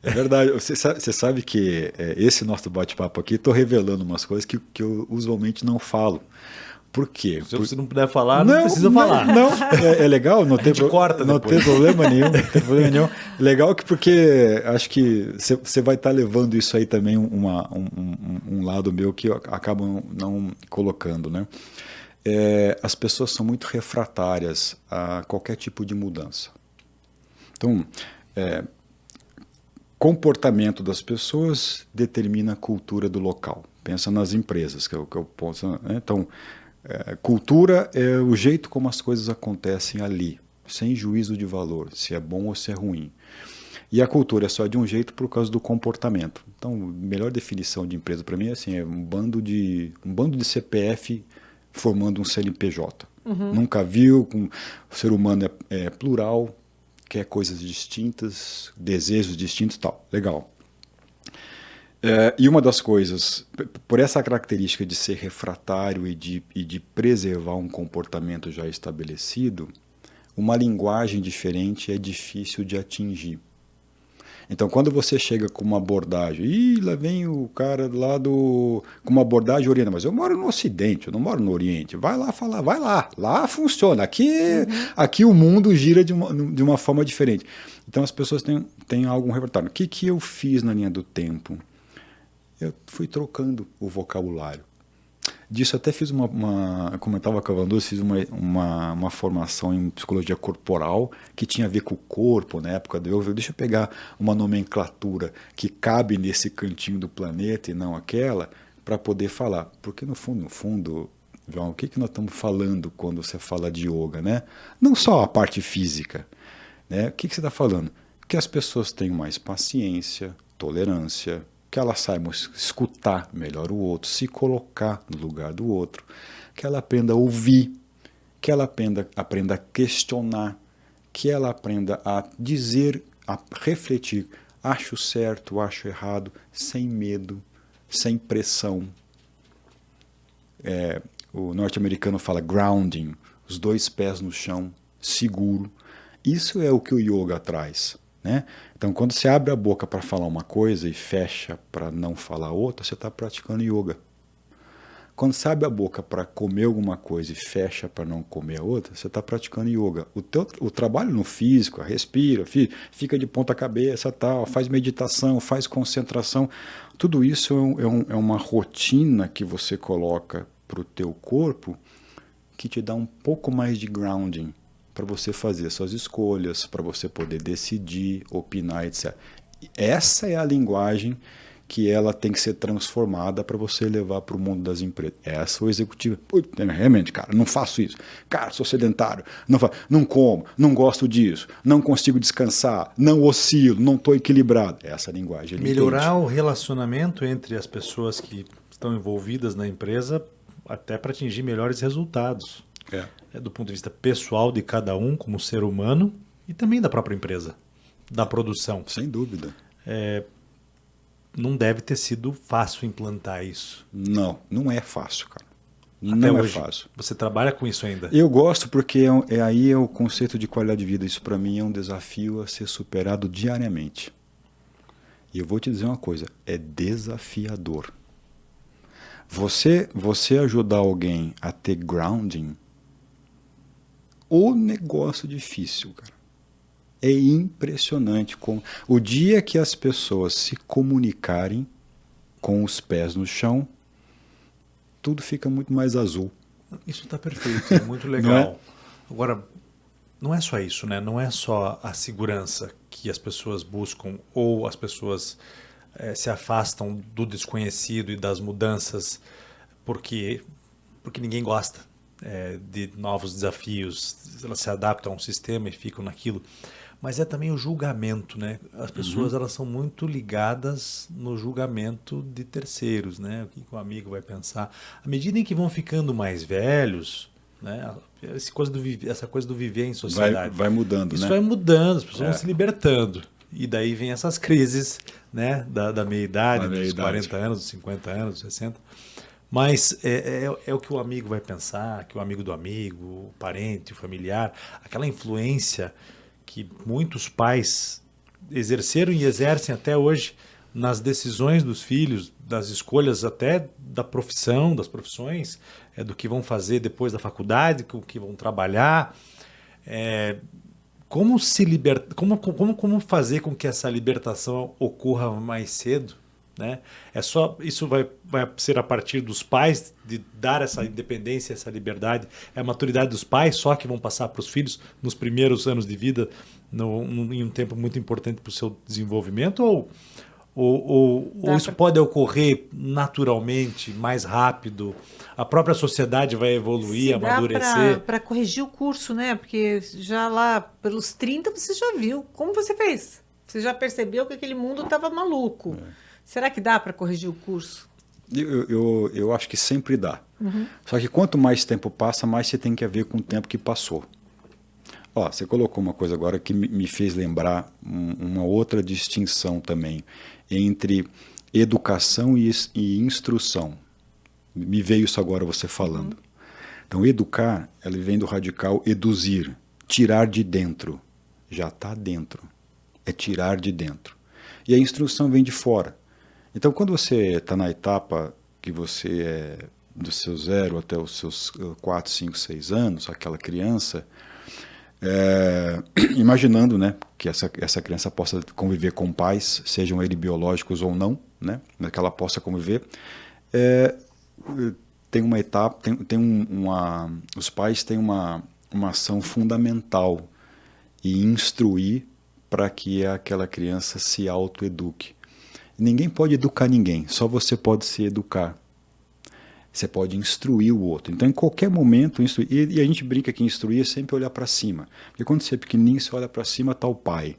É verdade. Você sabe que esse nosso bate-papo aqui, estou revelando umas coisas que eu usualmente não falo. Por quê? Se você não puder falar, não precisa falar. Não, é legal, não tem problema nenhum. Não tem problema nenhum. Legal porque acho que você vai estar levando isso aí também um lado meu que eu acabo não colocando, né? As pessoas são muito refratárias a qualquer tipo de mudança. Então, comportamento das pessoas determina a cultura do local. Pensa nas empresas, que eu posso, né? Então, cultura é o jeito como as coisas acontecem ali, sem juízo de valor, se é bom ou se é ruim. E a cultura é só de um jeito por causa do comportamento. Então, a melhor definição de empresa para mim é assim, um bando de CPF formando um CNPJ. Nunca viu, o ser humano é plural, quer coisas distintas, desejos distintos e tal. Legal. E uma das coisas, por essa característica de ser refratário e de preservar um comportamento já estabelecido, uma linguagem diferente é difícil de atingir. Então, quando você chega com uma abordagem, lá vem o cara lá com uma abordagem oriental, mas eu moro no Ocidente, eu não moro no Oriente, vai lá falar, vai lá funciona, aqui o mundo gira de uma forma diferente. Então, as pessoas têm algo refratário. O que eu fiz na linha do tempo? Eu fui trocando o vocabulário. Disso até fiz como eu estava cavando, fiz uma formação em psicologia corporal que tinha a ver com o corpo na época do yoga. Deixa eu pegar uma nomenclatura que cabe nesse cantinho do planeta e não aquela, para poder falar. Porque no fundo, João, o que nós estamos falando quando você fala de yoga, né? Não só a parte física, né? O que você está falando? Que as pessoas tenham mais paciência, tolerância, que ela saiba escutar melhor o outro, se colocar no lugar do outro, que ela aprenda a ouvir, que ela aprenda a questionar, que ela aprenda a dizer, a refletir, acho certo, acho errado, sem medo, sem pressão. O norte-americano fala grounding, os 2 pés no chão, seguro. Isso é o que o yoga traz. Né? Então, quando você abre a boca para falar uma coisa e fecha para não falar outra, você está praticando yoga. Quando você abre a boca para comer alguma coisa e fecha para não comer a outra, você está praticando yoga. O trabalho no físico, respira, fica de ponta cabeça, tal, faz meditação, faz concentração, tudo isso é uma rotina que você coloca para o teu corpo que te dá um pouco mais de grounding, para você fazer suas escolhas, para você poder decidir, opinar, etc. Essa é a linguagem que ela tem que ser transformada para você levar para o mundo das empresas. Essa é o executivo. Realmente, cara, não faço isso. Cara, sou sedentário, não como, não gosto disso, não consigo descansar, não oscilo, não estou equilibrado. Essa linguagem. Melhorar o relacionamento entre as pessoas que estão envolvidas na empresa até para atingir melhores resultados. Do ponto de vista pessoal de cada um como ser humano e também da própria empresa, da produção. Sem dúvida. Não deve ter sido fácil implantar isso. Não é fácil, cara. Até não hoje, é fácil. Você trabalha com isso ainda? Eu gosto porque aí é o conceito de qualidade de vida. Isso para mim é um desafio a ser superado diariamente. E eu vou te dizer uma coisa, é desafiador. Você ajudar alguém a ter grounding, o negócio difícil, cara. É impressionante como o dia que as pessoas se comunicarem com os pés no chão, tudo fica muito mais azul. Isso está perfeito, é muito legal. Não é? Agora, não é só isso, né? Não é só a segurança que as pessoas buscam ou as pessoas se afastam do desconhecido e das mudanças porque ninguém gosta de novos desafios, elas se adaptam a um sistema e ficam naquilo. Mas é também o julgamento, né? As pessoas elas são muito ligadas no julgamento de terceiros, né? O que o amigo vai pensar. À medida em que vão ficando mais velhos, né? Essa coisa do viver em sociedade. Vai mudando, Isso né? vai mudando, as pessoas vão se libertando. E daí vem essas crises, né? Da meia-idade, dos 40 anos, dos 50 anos, dos 60. Mas é o que o amigo vai pensar, que o amigo do amigo, o parente, o familiar, aquela influência que muitos pais exerceram e exercem até hoje nas decisões dos filhos, das escolhas até da profissão, das profissões, do que vão fazer depois da faculdade, com o que vão trabalhar. Como fazer com que essa libertação ocorra mais cedo? Né? Isso vai ser a partir dos pais, de dar essa independência, essa liberdade. É a maturidade dos pais só que vão passar para os filhos nos primeiros anos de vida, em um tempo muito importante para o seu desenvolvimento? Ou isso pode ocorrer naturalmente, mais rápido? A própria sociedade vai evoluir, amadurecer? Para corrigir o curso, né? Porque já lá pelos 30 você já viu. Como você fez? Você já percebeu que aquele mundo estava maluco. Será que dá para corrigir o curso? Eu acho que sempre dá. Só que quanto mais tempo passa, mais você tem que ver com o tempo que passou. Você colocou uma coisa agora que me fez lembrar uma outra distinção também entre educação e instrução. Me veio isso agora você falando. Então, educar, ela vem do radical eduzir, tirar de dentro. Já está dentro. É tirar de dentro. E a instrução vem de fora. Então, quando você está na etapa que você é do seu 0 até os seus 4, 5, 6 anos, aquela criança, imaginando, né, que essa criança possa conviver com pais, sejam eles biológicos ou não, né, que ela possa conviver, tem uma etapa, os pais têm uma ação fundamental em instruir para que aquela criança se autoeduque. Ninguém pode educar ninguém, só você pode se educar. Você pode instruir o outro. Então, em qualquer momento, instruir. E a gente brinca que instruir é sempre olhar para cima. Porque quando você é pequenininho, você olha para cima, está o pai.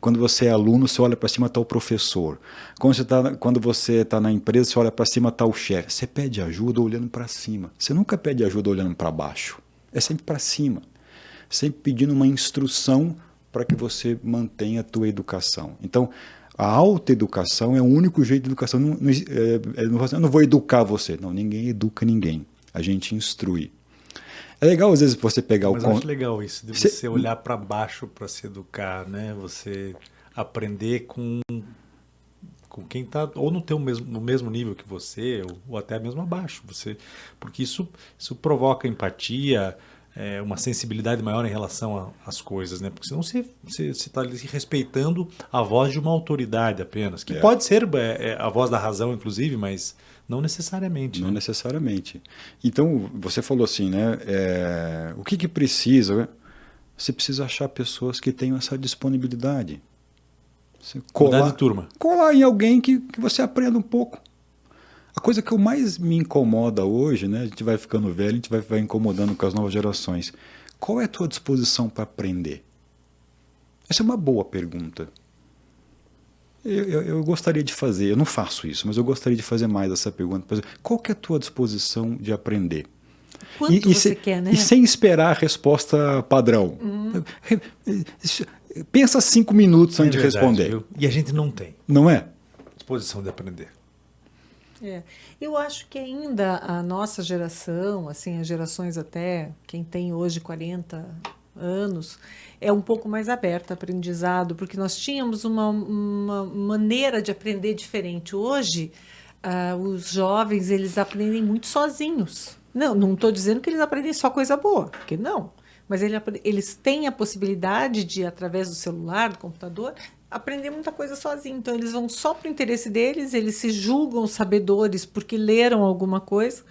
Quando você é aluno, você olha para cima, está o professor. Quando você está na empresa, você olha para cima, está o chefe. Você pede ajuda olhando para cima. Você nunca pede ajuda olhando para baixo. É sempre para cima. Sempre pedindo uma instrução para que você mantenha a tua educação. Então, a autoeducação é o único jeito de educação. Eu não vou educar você. Não, ninguém educa ninguém. A gente instrui. É legal, às vezes, você pegar Mas eu acho legal isso, de você olhar para baixo para se educar, né? Você aprender com quem está ou no mesmo nível que você, ou até mesmo abaixo. Porque isso provoca empatia, uma sensibilidade maior em relação às coisas, né? Porque senão você está respeitando a voz de uma autoridade apenas, que pode ser a voz da razão, inclusive, mas não necessariamente. Não necessariamente. Então, você falou assim, né? O que precisa? Você precisa achar pessoas que tenham essa disponibilidade. Você mudar de turma. Colar em alguém que você aprenda um pouco. A coisa que mais me incomoda hoje, né? A gente vai ficando velho, a gente vai incomodando com as novas gerações. Qual é a tua disposição para aprender? Essa é uma boa pergunta. Eu gostaria de fazer, eu não faço isso, mas eu gostaria de fazer mais essa pergunta. Por exemplo, qual que é a tua disposição de aprender? Quanto você quer, né? E sem esperar a resposta padrão. Pensa 5 minutos antes de responder. Viu? E a gente não tem Não é? disposição de aprender. Eu acho que ainda a nossa geração, assim, as gerações até quem tem hoje 40 anos, é um pouco mais aberta a aprendizado, porque nós tínhamos uma maneira de aprender diferente. Hoje, os jovens, eles aprendem muito sozinhos. Não estou dizendo que eles aprendem só coisa boa, porque não. Mas eles têm a possibilidade de, através do celular, do computador, aprender muita coisa sozinho. Então, eles vão só para o interesse deles, eles se julgam sabedores porque leram alguma coisa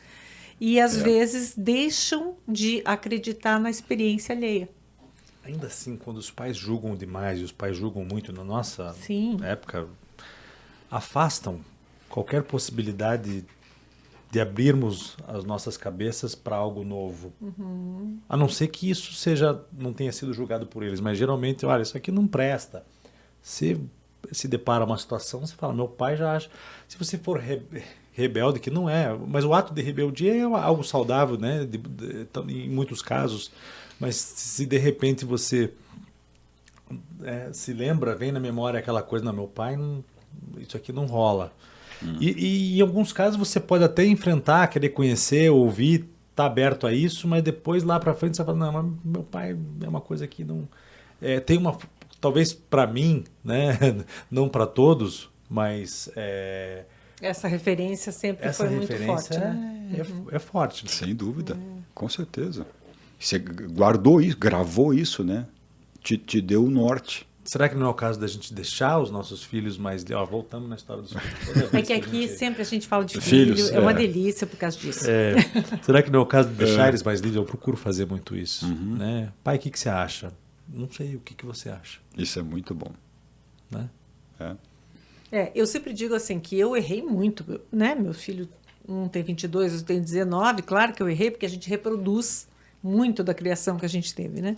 e, às vezes, deixam de acreditar na experiência alheia. Ainda assim, quando os pais julgam demais, e os pais julgam muito na nossa época, afastam qualquer possibilidade de abrirmos as nossas cabeças para algo novo. A não ser que isso não tenha sido julgado por eles, mas geralmente, olha, isso aqui não presta. Você se depara uma situação, você fala, meu pai já acha. Se você for rebelde, que não é, mas o ato de rebeldia é algo saudável, né? Em muitos casos. Mas se de repente você se lembra, vem na memória aquela coisa, não, meu pai, isso aqui não rola. E em alguns casos você pode até enfrentar, querer conhecer, ouvir, tá aberto a isso, mas depois lá para frente você fala, não, mas meu pai é uma coisa que não... tem uma... Talvez para mim, né? Não para todos, mas... Essa referência sempre foi muito forte, né? É forte. Sem dúvida, com certeza. Você guardou isso, gravou isso, né? Te deu o norte. Será que não é o caso da gente deixar os nossos filhos mais... voltamos na história dos filhos. É que aqui sempre a gente fala de filhos, é uma delícia por causa disso. Será que não é o caso de deixar eles mais livres? Eu procuro fazer muito isso. Né? Pai, o que você acha? Não sei, o que você acha? Isso é muito bom. Né? Eu sempre digo assim, que eu errei muito, né? Meu filho, um tem 22, eu tenho 19, claro que eu errei, porque a gente reproduz muito da criação que a gente teve, né?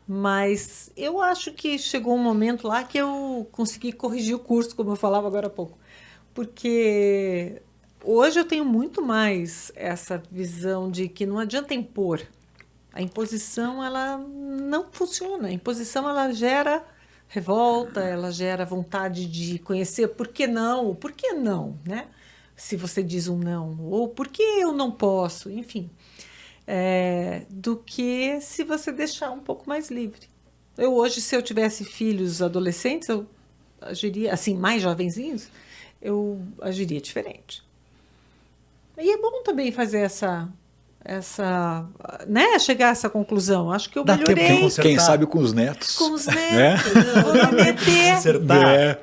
Mas eu acho que chegou um momento lá que eu consegui corrigir o curso, como eu falava agora há pouco. Porque hoje eu tenho muito mais essa visão de que não adianta impor. A imposição, ela não funciona. A imposição, ela gera revolta, ela gera vontade de conhecer. Por que não? Por que não, né? Se você diz um não. Ou por que eu não posso? Enfim. Do que se você deixar um pouco mais livre. Eu hoje, se eu tivesse filhos adolescentes, eu agiria, assim, mais jovenzinhos, eu agiria diferente. E é bom também fazer né, chegar a essa conclusão. Acho que eu melhorei. Quem sabe com os netos. Com os netos. Vou me meter. Acertar.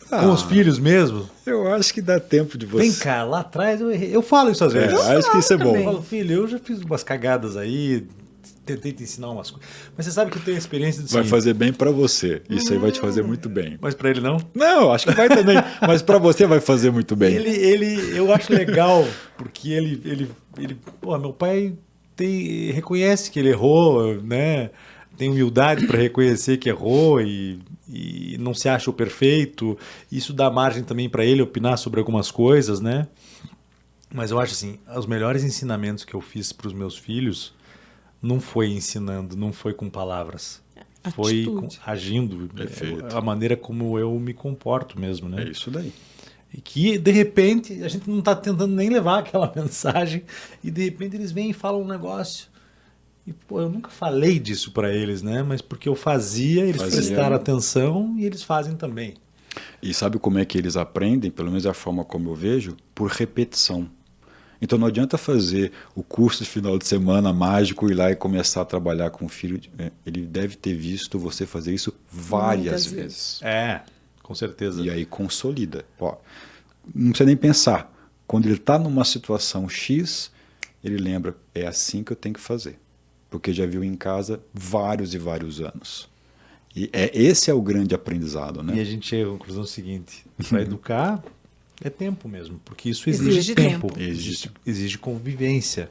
Com os filhos mesmo? Eu acho que dá tempo de você. Vem cá, lá atrás eu falo isso às vezes. Acho que isso é bom. Eu falo, filho, eu já fiz umas cagadas aí, tentei te ensinar umas coisas. Mas você sabe que eu tenho a experiência do Vai fazer bem pra você. Isso aí vai te fazer muito bem. Mas pra ele não? Não, acho que vai também. Mas pra você vai fazer muito bem. Eu acho legal, porque pô, meu pai reconhece que ele errou, né? Tem humildade para reconhecer que errou e não se acha o perfeito. Isso dá margem também para ele opinar sobre algumas coisas, né? Mas eu acho assim, os melhores ensinamentos que eu fiz para os meus filhos não foi ensinando, não foi com palavras. Foi agindo. Perfeito. A maneira como eu me comporto mesmo, né? É isso daí. E que, de repente, a gente não está tentando nem levar aquela mensagem e, de repente, eles vêm e falam um negócio. E, pô, eu nunca falei disso para eles, né? Mas porque eu fazia, eles prestaram atenção e eles fazem também. E sabe como é que eles aprendem? Pelo menos é a forma como eu vejo, por repetição. Então não adianta fazer o curso de final de semana mágico, ir lá e começar a trabalhar com o filho. Ele deve ter visto você fazer isso várias vezes. Com certeza. E aí consolida. Pô, não precisa nem pensar. Quando ele está numa situação X, ele lembra, é assim que eu tenho que fazer. Porque já viu em casa vários e vários anos. E esse é o grande aprendizado, né? E a gente chega à conclusão seguinte, para educar é tempo mesmo, porque isso exige tempo. Exige convivência,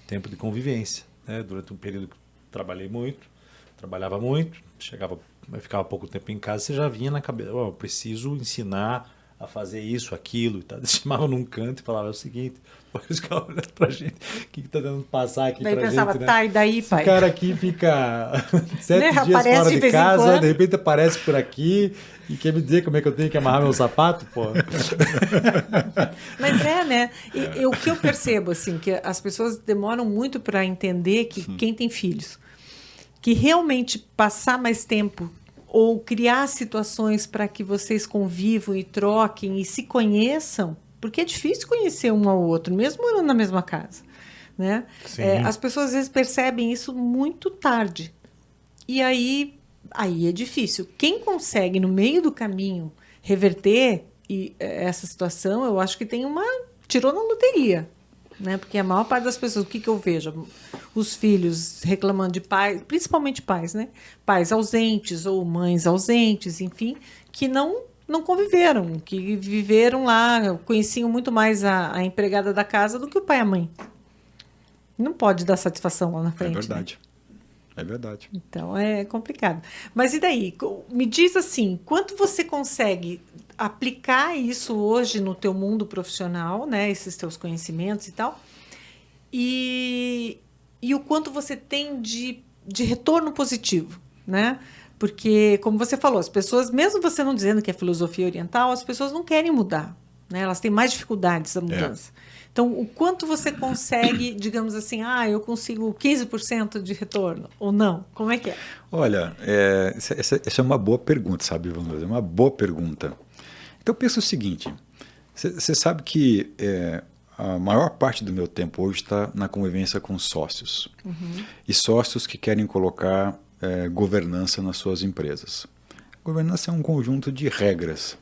tempo de convivência. Né? Durante um período que trabalhava muito, chegava ficava pouco tempo em casa, você já vinha na cabeça, eu preciso ensinar a fazer isso, aquilo, e tal. Você chamava num canto e falava, é o seguinte, depois ficar olhando pra gente, o que tá tentando passar aqui daí pra pensava, gente, né? tá, e daí, pai? Esse cara aqui fica 7 Né? dias Aparece fora de de vez em casa, quando. de repente aparece por aqui e quer me dizer como é que eu tenho que amarrar meu sapato, pô. Mas né? O que eu percebo, assim, que as pessoas demoram muito para entender que quem tem filhos, que realmente passar mais tempo ou criar situações para que vocês convivam e troquem e se conheçam, porque é difícil conhecer um ao outro, mesmo morando na mesma casa, né? As pessoas às vezes percebem isso muito tarde. E aí é difícil. Quem consegue, no meio do caminho, reverter essa situação, eu acho que tirou na loteria. Né? Porque a maior parte das pessoas, o que eu vejo? Os filhos reclamando de pais, principalmente pais, né? Pais ausentes ou mães ausentes, enfim, que não conviveram, que viveram lá, conheciam muito mais a empregada da casa do que o pai e a mãe. Não pode dar satisfação lá na frente. É verdade. Né? É verdade. Então é complicado. Mas e daí? Me diz assim, quanto você consegue aplicar isso hoje no teu mundo profissional, né? Esses teus conhecimentos e tal, e o quanto você tem de retorno positivo, né? Porque, como você falou, as pessoas, mesmo você não dizendo que é filosofia oriental, as pessoas não querem mudar, né? Elas têm mais dificuldades da mudança. Então, o quanto você consegue, digamos assim, eu consigo 15% de retorno ou não? Como é que é? Olha, essa é uma boa pergunta, sabe, Ivandro? É uma boa pergunta. Então, pensa o seguinte, você sabe que a maior parte do meu tempo hoje está na convivência com sócios. Uhum. E sócios que querem colocar governança nas suas empresas. Governança é um conjunto de regras.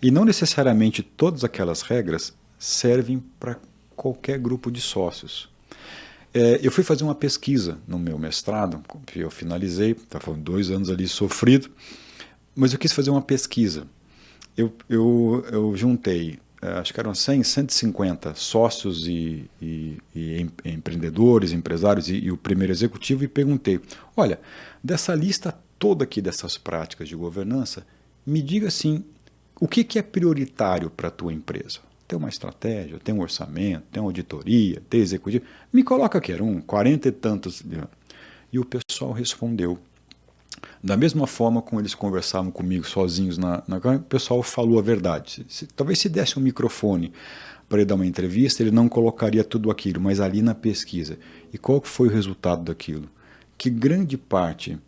E não necessariamente todas aquelas regras servem para qualquer grupo de sócios. Eu fui fazer uma pesquisa no meu mestrado, eu finalizei, foram 2 anos ali sofrido, mas eu quis fazer uma pesquisa. Eu juntei, acho que eram 150 sócios e empreendedores, empresários e o primeiro executivo e perguntei, olha, dessa lista toda aqui dessas práticas de governança, me diga assim, o que é prioritário para a tua empresa? Tem uma estratégia, tem um orçamento, tem uma auditoria, tem executivo. Me coloca aqui, eram 40 e tantos. E o pessoal respondeu. Da mesma forma como eles conversavam comigo sozinhos o pessoal falou a verdade. Talvez se desse um microfone para ele dar uma entrevista, ele não colocaria tudo aquilo, mas ali na pesquisa. E qual foi o resultado daquilo? Que grande parte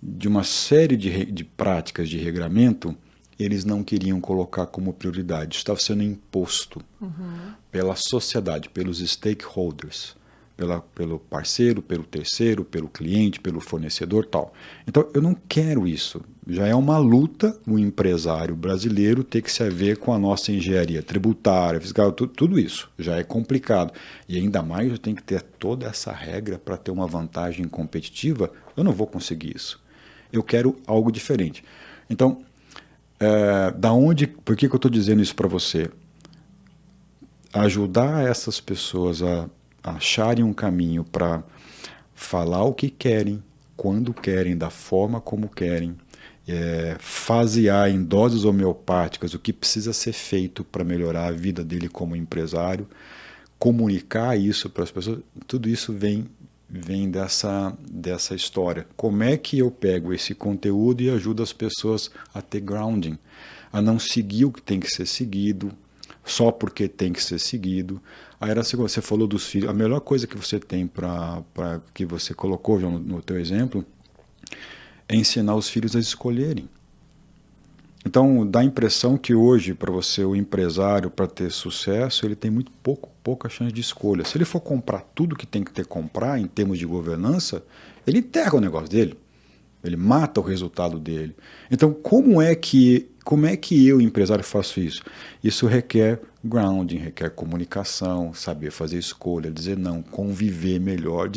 de uma série de práticas de regramento eles não queriam colocar como prioridade. Isso estava sendo imposto pela sociedade, pelos stakeholders, pelo parceiro, pelo terceiro, pelo cliente, pelo fornecedor, tal. Então, eu não quero isso. Já é uma luta o empresário brasileiro ter que se haver com a nossa engenharia tributária, fiscal, tudo isso. Já é complicado. E ainda mais eu tenho que ter toda essa regra para ter uma vantagem competitiva. Eu não vou conseguir isso. Eu quero algo diferente. Então, por que eu estou dizendo isso para você? Ajudar essas pessoas a acharem um caminho para falar o que querem, quando querem, da forma como querem, fasear em doses homeopáticas o que precisa ser feito para melhorar a vida dele como empresário, comunicar isso para as pessoas, tudo isso vem dessa história. Como é que eu pego esse conteúdo e ajudo as pessoas a ter grounding, a não seguir o que tem que ser seguido, só porque tem que ser seguido. Aí era assim, você falou dos filhos, a melhor coisa que você tem para que você colocou, João, no teu exemplo, é ensinar os filhos a escolherem. Então, dá a impressão que hoje, para você, o empresário, para ter sucesso, ele tem muito pouca chance de escolha. Se ele for comprar tudo que tem que ter comprar em termos de governança, ele enterra o negócio dele. Ele mata o resultado dele. Então, como é que eu, empresário, faço isso? Isso requer grounding, requer comunicação, saber fazer escolha, dizer não, conviver melhor,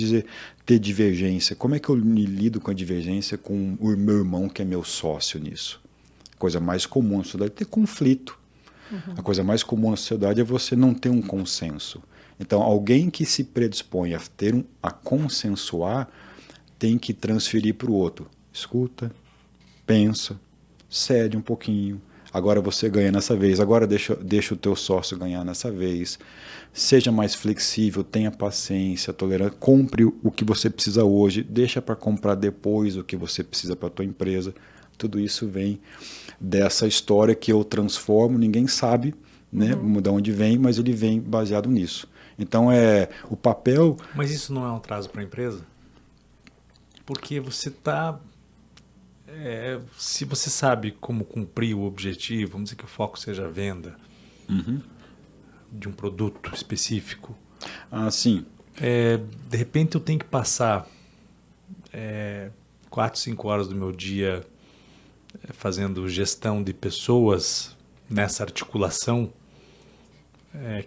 ter divergência. Como é que eu lido com a divergência com o meu irmão, que é meu sócio nisso? A coisa mais comum na sociedade é ter conflito. A coisa mais comum na sociedade é você não ter um consenso. Então, alguém que se predispõe a consensuar tem que transferir para o outro. Escuta, pensa, cede um pouquinho. Agora você ganha nessa vez, agora deixa o teu sócio ganhar nessa vez. Seja mais flexível, tenha paciência, tolerância, compre o que você precisa hoje, deixa para comprar depois o que você precisa para a tua empresa. Tudo isso vem dessa história que eu transformo, ninguém sabe, né, de onde vem, mas ele vem baseado nisso. Então, o papel... Mas isso não é um atraso para a empresa? Porque você está... se você sabe como cumprir o objetivo, vamos dizer que o foco seja a venda de um produto específico. Ah, sim. De repente eu tenho que passar 4, 5 horas do meu dia fazendo gestão de pessoas nessa articulação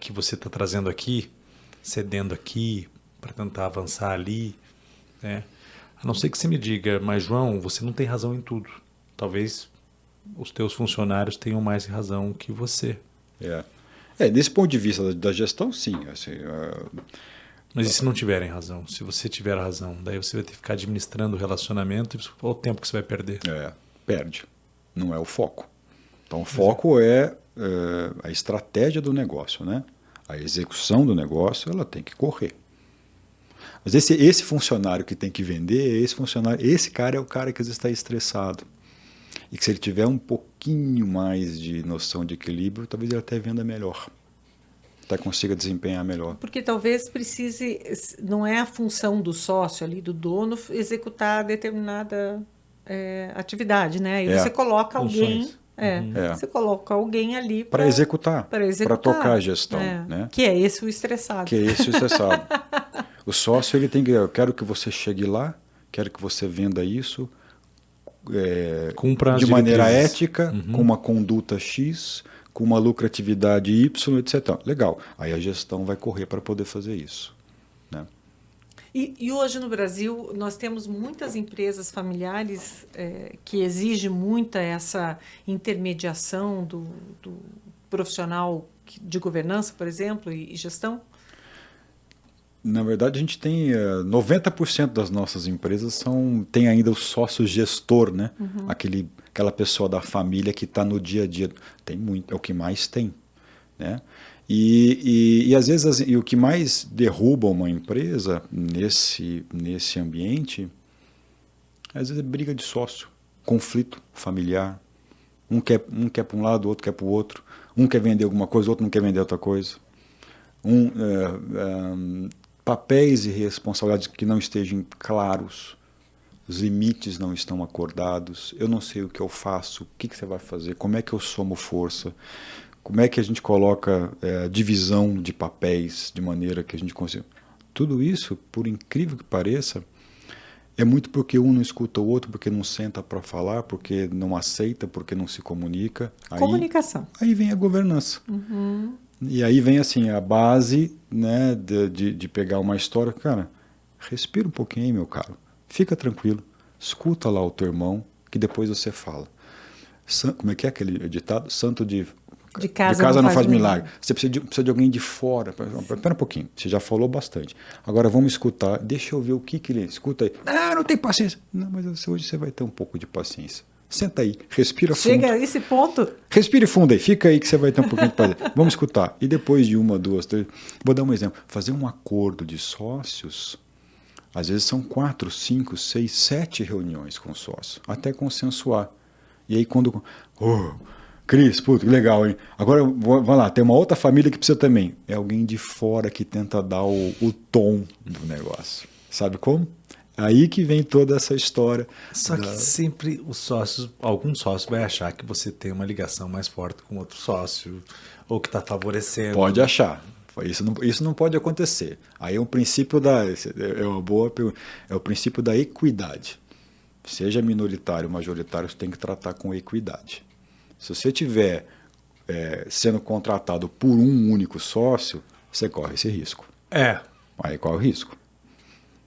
que você está trazendo aqui, cedendo aqui para tentar avançar ali, né? A não ser que você me diga, mas João, você não tem razão em tudo. Talvez os teus funcionários tenham mais razão que você. Desse ponto de vista da gestão, sim. Assim, mas e se não tiverem razão? Se você tiver razão, daí você vai ter que ficar administrando o relacionamento e olha o tempo que você vai perder. Perde. Não é o foco. Então, o foco é a estratégia do negócio, né? A execução do negócio, ela tem que correr. Mas esse funcionário que tem que vender, esse cara é o cara que às vezes está estressado. E que se ele tiver um pouquinho mais de noção de equilíbrio, talvez ele até venda melhor. Até consiga desempenhar melhor. Porque talvez precise, não é a função do sócio ali, do dono, executar determinada atividade, né? E você coloca alguém... Você coloca alguém ali para executar, para tocar a gestão. Né? Que é esse o estressado. O sócio, ele tem que... Eu quero que você chegue lá, quero que você venda isso de maneira ética, com uma conduta X, com uma lucratividade Y, etc. Legal. Aí a gestão vai correr para poder fazer isso. Né? E hoje no Brasil nós temos muitas empresas familiares que exigem muita essa intermediação do profissional de governança, por exemplo, e gestão? Na verdade, a gente tem 90% das nossas empresas tem ainda o sócio gestor, né? Aquela pessoa da família que está no dia a dia. Tem muito, é o que mais tem, né? E às vezes o que mais derruba uma empresa nesse ambiente, às vezes é briga de sócio, conflito familiar. Um quer para um lado, o outro quer para o outro. Um quer vender alguma coisa, o outro não quer vender outra coisa. Papéis e responsabilidades que não estejam claros, os limites não estão acordados, eu não sei o que eu faço, o que você vai fazer, como é que eu somo força, como é que a gente coloca divisão de papéis de maneira que a gente consiga. Tudo isso, por incrível que pareça, é muito porque um não escuta o outro, porque não senta para falar, porque não aceita, porque não se comunica. Comunicação. Aí vem a governança. E aí vem assim, a base, né, de pegar uma história. Cara, respira um pouquinho aí, meu caro. Fica tranquilo. Escuta lá o teu irmão, que depois você fala. Como é que é aquele ditado? Santo de casa não faz milagre. Você precisa de alguém de fora. Espera um pouquinho, você já falou bastante. Agora vamos escutar. Deixa eu ver o que ele... Escuta aí. Não tem paciência. Não, mas hoje você vai ter um pouco de paciência. Senta aí, respira fundo. Chega a esse ponto. Respire fundo aí, fica aí que você vai ter um pouquinho de paciência. Vamos escutar. E depois de 1, 2, 3... Vou dar um exemplo. Fazer um acordo de sócios, às vezes são 4, 5, 6, 7 reuniões com o sócio, até consensuar. E aí quando... Cris, puto, que legal, hein? Agora, vai lá, tem uma outra família que precisa também. É alguém de fora que tenta dar o tom do negócio. Sabe como? Aí que vem toda essa história. Só que sempre algum sócio vai achar que você tem uma ligação mais forte com outro sócio, ou que está favorecendo. Pode achar. Isso não pode acontecer. Aí é um princípio é o princípio da equidade. Seja minoritário ou majoritário, você tem que tratar com equidade. Se você estiver sendo contratado por um único sócio, você corre esse risco. Aí qual é o risco?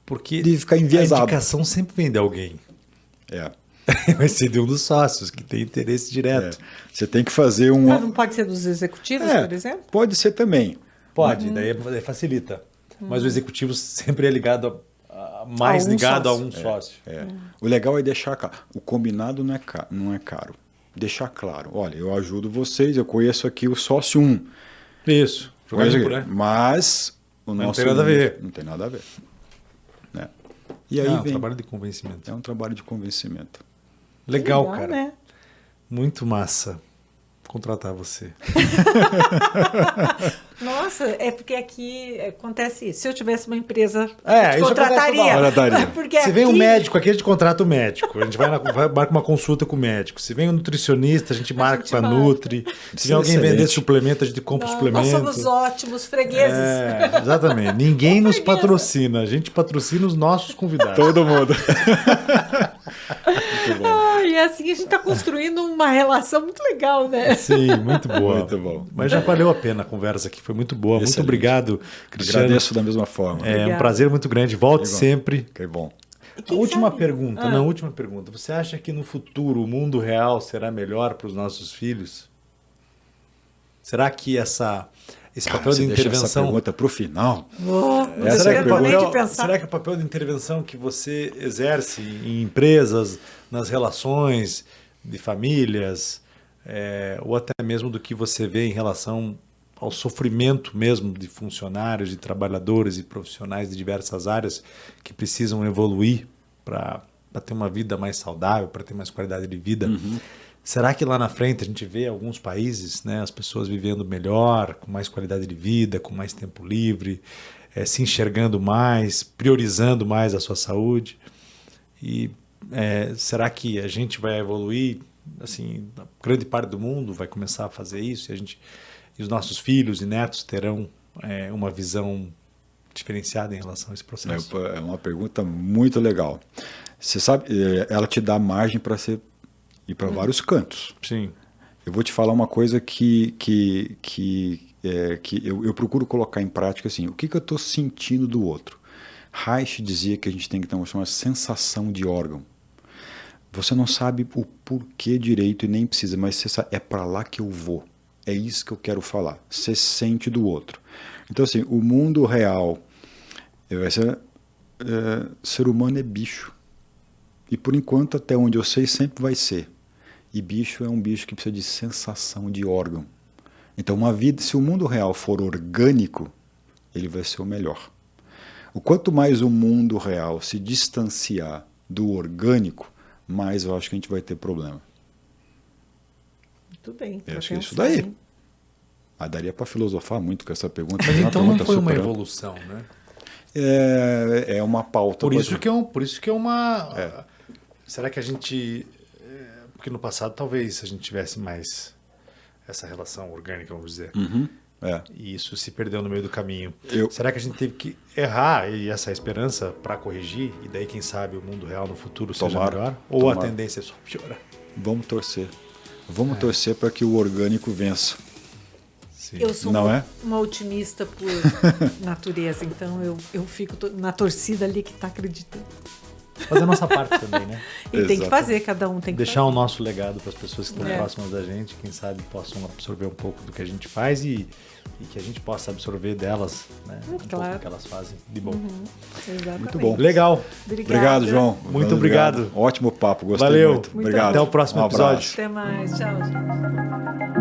Porque de ficar enviesado. A indicação sempre vem de alguém. Vai ser de um dos sócios, que tem interesse direto. Você tem que fazer um... Mas não pode ser dos executivos, por exemplo? Pode ser também. Pode, daí facilita. Mas o executivo sempre é ligado mais ligado a um sócio. O legal é deixar claro. O combinado não é caro. Deixar claro. Olha, eu ajudo vocês, eu conheço aqui o sócio 1. Isso. Mas o nosso... Não tem nada a ver. Não tem nada a ver. Né? E aí é um vem... trabalho de convencimento. É um trabalho de convencimento. Legal, cara. Né? Muito massa. Contratar você. Nossa, é porque aqui acontece isso. Se eu tivesse uma empresa, isso contrataria. Porque se vem um médico aqui, a gente contrata o médico. A gente marca uma consulta com o médico. Se vem um nutricionista, a gente marca com a Nutri. Se vem alguém vender suplemento, a gente compra o suplemento. Nós somos ótimos fregueses. Exatamente. Ninguém nos patrocina. A gente patrocina os nossos convidados. Todo mundo. Muito bom. E assim a gente está construindo uma relação muito legal, né? Sim, muito boa. Muito bom. Mas já valeu a pena a conversa aqui, foi muito boa. Excelente. Muito obrigado, Cristiano. Agradeço da mesma forma. É um prazer muito grande. Volte sempre. Que bom. A última pergunta, última pergunta. Você acha que no futuro o mundo real será melhor para os nossos filhos? Será que esse papel de intervenção... essa pergunta para o final. Será que o papel de intervenção que você exerce em empresas, nas relações de famílias, ou até mesmo do que você vê em relação ao sofrimento mesmo de funcionários, de trabalhadores e profissionais de diversas áreas que precisam evoluir para ter uma vida mais saudável, para ter mais qualidade de vida. Será que lá na frente a gente vê alguns países, né, as pessoas vivendo melhor, com mais qualidade de vida, com mais tempo livre, se enxergando mais, priorizando mais a sua saúde? E será que a gente vai evoluir? Assim, a grande parte do mundo vai começar a fazer isso e os nossos filhos e netos terão uma visão diferenciada em relação a esse processo? É uma pergunta muito legal. Você sabe, ela te dá margem para ir para vários cantos. Sim. Eu vou te falar uma coisa que eu procuro colocar em prática assim. O que eu estou sentindo do outro? Reich dizia que a gente tem que ter uma sensação de órgão. Você não sabe o porquê direito e nem precisa, mas você sabe, é para lá que eu vou. É isso que eu quero falar. Você sente do outro. Então, assim, o mundo real, ser humano é bicho. E por enquanto, até onde eu sei, sempre vai ser. E bicho é um bicho que precisa de sensação de órgão. Então, se o mundo real for orgânico, ele vai ser o melhor. O quanto mais o mundo real se distanciar do orgânico, mais eu acho que a gente vai ter problema. Muito bem. Eu acho que é isso daí. Daria para filosofar muito com essa pergunta. Mas então não foi uma evolução, né? É uma pauta. Por isso que é uma... Será que a gente... Porque no passado talvez a gente tivesse mais essa relação orgânica, vamos dizer. E isso se perdeu no meio do caminho. Será que a gente teve que errar e essa esperança para corrigir? E daí, quem sabe, o mundo real no futuro seja melhor? Ou a tendência é só piorar? Vamos torcer. Vamos torcer para que o orgânico vença. Sim. Eu sou uma otimista por natureza, então eu fico na torcida ali que está acreditando. Fazer a nossa parte também, né? E tem que fazer, cada um tem que deixar o nosso legado para as pessoas que estão próximas da gente, quem sabe possam absorver um pouco do que a gente faz e que a gente possa absorver delas, né? Pouco do que elas fazem de bom. Exatamente. Muito bom. Legal. Obrigado, João. Muito obrigado. Ótimo papo, gostei muito. Valeu. Obrigado. Até o próximo episódio. Até mais. Tchau, gente.